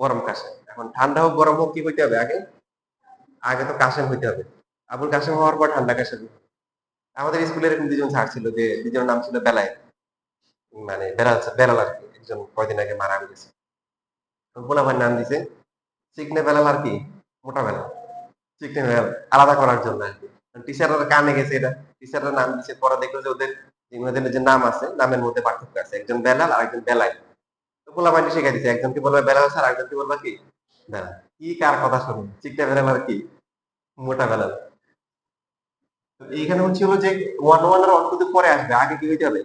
গরম কাশেম। এখন ঠান্ডা হোক গরম হোক কি হইতে হবে আগে? আগে তো কাশেম হইতে হবে। আবুল কাশেম হওয়ার পর ঠান্ডা কাশেম। আমাদের স্কুলে এরকম দুজন স্যার ছিল, যে দুজনের নাম ছিল বেলায়, মানে বেলাল বেলাল আর কি। একজন কয়দিন আগে মারা গেছে। তো পোলাপাইন নাম দিছে চিকনে বেলাল আর কি মোটা বেলাল। চিকনে বেলাল আলাদা করার জন্য আর কি। টিচাররা কানে গেছে এটা, টিচাররা নাম দিছে। পরে দেখলো যে ওদের ওদের যে নাম আছে, নামের মধ্যে পার্থক্য আছে, একজন বেলাল আর একজন বেলাই। তো পোলাপাইন শিখাই দিছে, একজনকে বলবে বেলাল স্যার, আরেকজনকে বলবা কি বেলাল। কি কার কথা শুনুন, চিকনে বেলাল আর কি মোটা বেলাল। তো এইখানে হচ্ছে হলো যে 1 1 আর 1 2 পরে আসবে, আগে কি হইতে হবে?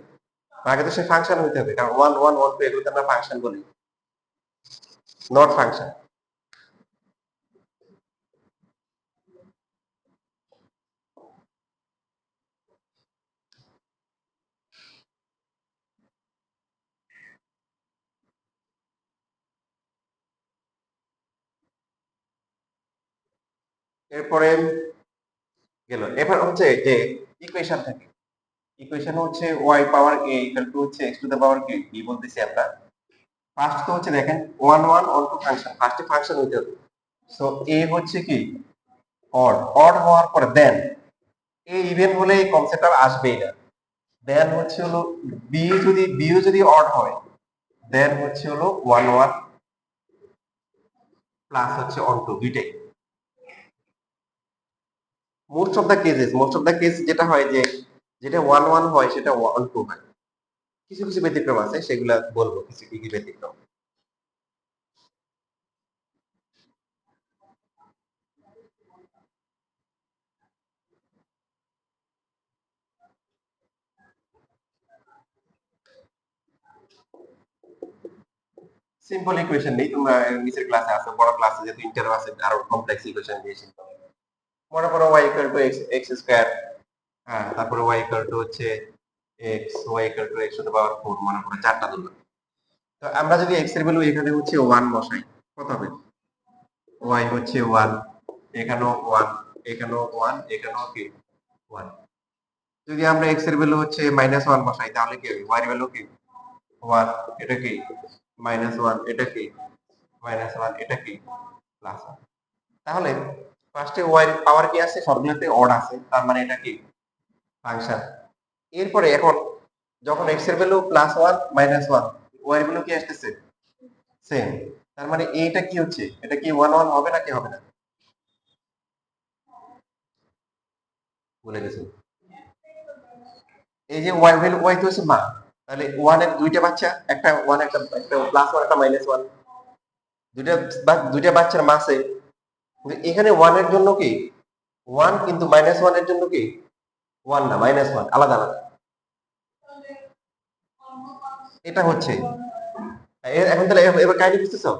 আগে তো সে ফাংশন হইতে হবে, কারণ 1 1 1 2 এগুলোকে আমরা ফাংশন বলি, নট ফাংশন। এরপরে গেল, এবার হচ্ছে যে ইকুয়েশন থাকে। ইকুয়েশন হচ্ছে y power a equal to হচ্ছে x to the power k, কি বলতেছি আমরা। ফার্স্ট তো হচ্ছে দেখেন 1 1 অন টু ফাংশন, ফার্স্টে ফাংশন হইতে হবে। সো a হচ্ছে কি অড, অড হওয়ার পরে দেন a ইভেন হলে এই কনসেপ্ট আর আসবেই না। দেন হচ্ছে হলো বি যদি অড হয়, দেন হচ্ছে হলো 1 1 প্লাস হচ্ছে অন টু, দুইটাই। মোস্ট অফ দা কেস যেটা হয় যে যেটা 1 1 হয় সেটা 1 2 হয়। কিছু কিছু ব্যতিক্রম আছে, সেগুলা বলবো কিছু কি কি ব্যতিক্রম। সিম্পল ইকুয়েশন নেই, তোমরা নিচের ক্লাসে আছে, বড় ক্লাসে যেহেতু ইন্টারও আছে, আরো কমপ্লেক্স ইকুয়েশন দিয়ে শিখতে হবে। মনে করো y equal to x square, হ্যাঁ, তারপরে y ইকুয়াল টু হচ্ছে x, y equal to x to the power 4, মনে করো চারটা দিলাম। তো আমরা যদি x এর ভ্যালু এখানে হচ্ছে 1 বসাই, কত হবে? y হচ্ছে 1, এখানেও 1, এখানেও 1, এখানেও কি 1। যদি আমরা x এর ভ্যালু হচ্ছে -1 বসাই, তাহলে কি হবে? y এর ভ্যালু কি 1, এটা কি -1, এটা কি -1, এটা কি +1। তাহলে ফার্স্টে ওয়াই এর পাওয়ার কি আছে? সবগুলোতে অড আছে, তার মানে এটা কি ফাংশন। এরপরে এখন যখন x এর ভ্যালু +1 -1, ওয়াই এর ভ্যালু কি আসতেছে? সেম। তার মানে এইটা কি হচ্ছে? এটা কি 1 1 হবে নাকি হবে না? বলে গেছি। এই যে ওয়াই ভ্যালু, ওয়াই তো হচ্ছে মা, তাহলে 1 এর দুইটা বাচ্চা, একটা 1 একটা একটা +1 একটা -1, দুইটা দুইটা বাচ্চার মা সেম। এখানে 1 এর জন্য কি 1, কিন্তু -1 এর জন্য কি 1 না, -1 আলাদা আলাদা। এটা হচ্ছে এখন তাহলে এবার কাহিনী বুঝতেছো?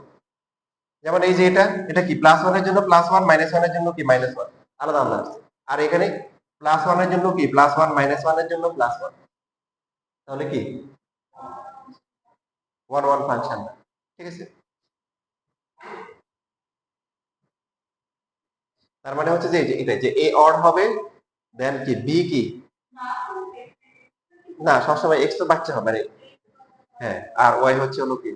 যেমন এই যে এটা কি +1 এর জন্য +1, -1 এর জন্য কি -1, আলাদা আলাদা আসছে। আর এখানে +1 এর জন্য কি +1, -1 এর জন্য +1, তাহলে কি 1 1 ফাংশন না। ঠিক আছে? তার মানে হচ্ছে যে এটা যে a অড হবে, দেন কি b কি না, সবসময় x তো বাচ্চা হবে, মানে হ্যাঁ, আর y হচ্ছে হলো কি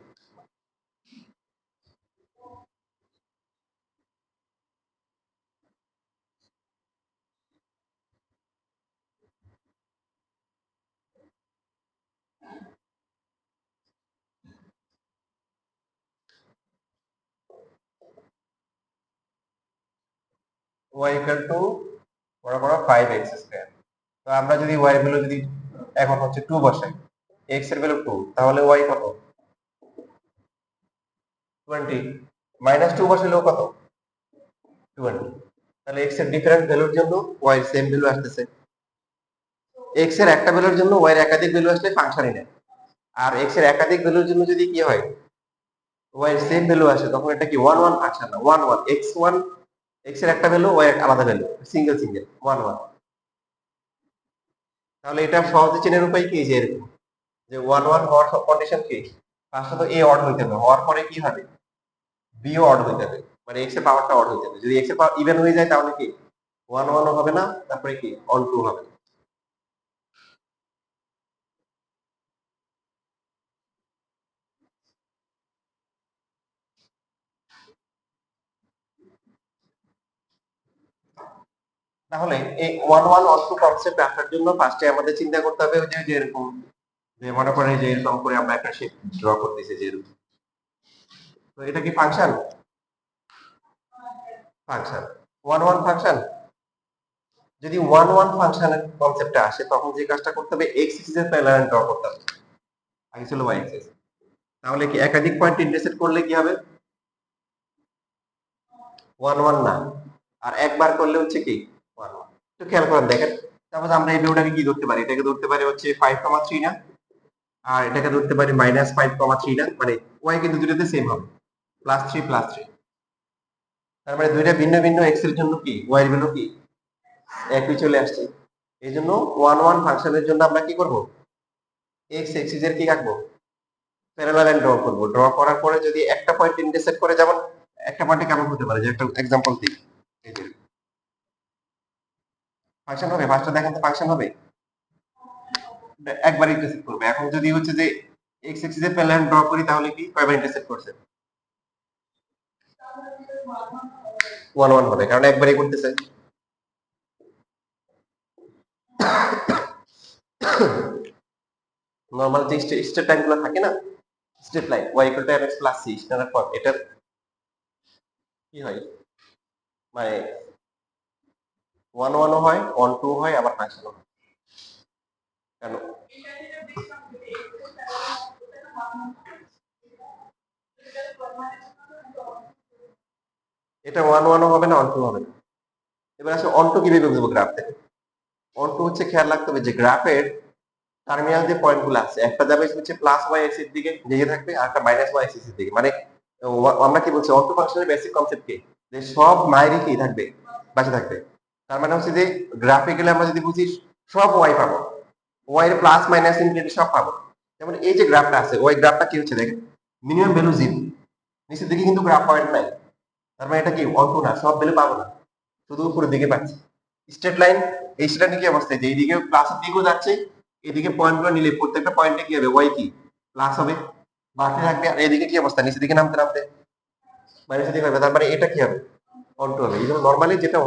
y ইকুয়াল টু মনে করো 5x স্কয়ার। তো আমরা যদি y এর ভ্যালু যদি এখন হচ্ছে 2 বসাই, x এর ভ্যালু 2, তাহলে y কত? 20। মাইনাস 2 বসালেও কত? 20। তাহলে x এর ডিফারেন্ট ভ্যালুর জন্য y এর সেম ভ্যালু আসতেছে। x এর একটা ভ্যালুর জন্য y এর একাধিক ভ্যালু আসলে ফাংশনই নেয়। আর x এর একাধিক ভ্যালুর জন্য যদি কি হয়, y এর সেম ভ্যালু আসে, তখন এটা কি 1 1 ফাংশন না, 1 1 x1, x এর একটা ভ্যালু, y এর আলাদা ভ্যালু, সিঙ্গেল সিঙ্গেল 1 1। তাহলে এটা সহজে চেনার উপায় কি, যে এরকম যে 1 1 হওয়ার কন্ডিশন কি, ফার্স্টে তো a অড হইতে হবে, হওয়ার পরে কি হবে, b ও অড হইতে হবে, মানে x এর পাওয়ারটা অড হইতে হবে। যদি x এর পাওয়ার ইভেন হয়ে যায় তাহলে কি 1 1 ও হবে না, তারপরে কি অন 2 হবে। তাহলে এই 1 1 অন 2 কনসেপ্ট আসার জন্য ফার্স্টে আমাদের চিন্তা করতে হবে যে এরকম, যে মনে করেন যে এরকম করে আমরা একটা শেপ ড্র করতেছি যে এরকম। তো এটা কি ফাংশন? Function 1 1 function. যদি 1 1 ফাংশনের কনসেপ্টে আসে, তখন যে কাজটা করতে হবে, x এক্সিসের প্যারালাল ড্র করতে হবে। আগে ছিল y এক্সিস। তাহলে কি একাধিক পয়েন্ট ইন্টারসেক্ট করলে কি হবে? 1 1 না, আর একবার করলে হচ্ছে কি 1 1। একটু খেয়াল করেন দেখেন। তারপর আমরা এই বিন্দুটাকে কি ধরতে পারি? এটাকে ধরতে পারি হচ্ছে 5,3 না, আর এটাকে ধরতে পারি -5,3 না, মানে y কিন্তু দুটোতে সেম হবে, +3 +3। তার মানে দুইটা ভিন্ন ভিন্ন x এর জন্য কি y এর ভ্যালু কি একই চলে আসছে। এই জন্য 1 1 ফাংশনের জন্য আমরা কি করব, x এক্সিস এর কি রাখবো, প্যারালাল ড্র করব। ড্র করার পরে যদি একটা পয়েন্ট ইন্টারসেক্ট করে, যেমন একটা পয়েন্টে কেমন হতে পারে, যে একটা एग्जांपल দিই, এই যে ফাংশন হবে, ফার্স্টে দেখেন তো ফাংশন হবে, একবার ইন্টারসেক্ট করবে। এখন যদি হচ্ছে যে x এক্সিস এর প্যারালাল ড্র করি, তাহলে কি কয়বার ইন্টারসেক্ট করছে, 1 1 হবে, কারণ একবারই করতেছে। নরমাল যে স্ট্রেট লাইন গুলো থাকে না, straight line y = mx + c standard form, এটার কি হয়, মানে 1 1 ও হয়, অন 2 হয়, আবার ফাংশনও হয়। কেন? এটা 1 1 ও হবে না, অন 2 হবে না। এবার আসলে অন 2 কিভাবে বুঝবো গ্রাফ থেকে? অন 2 হচ্ছে খেয়াল রাখতে হবে যে গ্রাফের টার্মিনাল যে পয়েন্টগুলো আছে, একটা যাবে হচ্ছে প্লাস y এক্সিস দিকে দিকে থাকবে, আর একটা মাইনাস y এক্সিস দিকে। মানে আমরা কি বলছি, অন 2 ফাংশনের বেসিক কনসেপ্ট কি, যে সব মায়েরই কি থাকবে, বাঁচা থাকবে। তার মানে হচ্ছে যে গ্রাফে গেলে আমরা যদি বুঝি সব y পাবো, y এর প্লাস মাইনাস ইনফিনিটি সব পাবো। যেমন এই যে গ্রাফটা আছে, ওই গ্রাফটা কি হচ্ছে দেখেন, মিনিমাম ভ্যালু 0, নিচের দিকে কিন্তু গ্রাফ পয়েন্ট নাই। তার মানে এটা কি অন 2 না, সব ভ্যালু পাবো না, শুধু উপরের দিকে পাচ্ছি। স্ট্রেট লাইন, এই স্ট্রেট লাইনে কি অবস্থা, যে এইদিকে প্লাসের দিকেও যাচ্ছে, এদিকে পয়েন্টগুলো নিলে প্রত্যেকটা পয়েন্টে কি হবে, y কি প্লাস হবে, বাড়তে থাকবে। আর এদিকে কি অবস্থা, নিচের দিকে নামতে নামতে মাইনাসের দিকে হবে, তার মানে এটা কি হবে, অন 2 হবে। এই জন্য নরমালি যেটা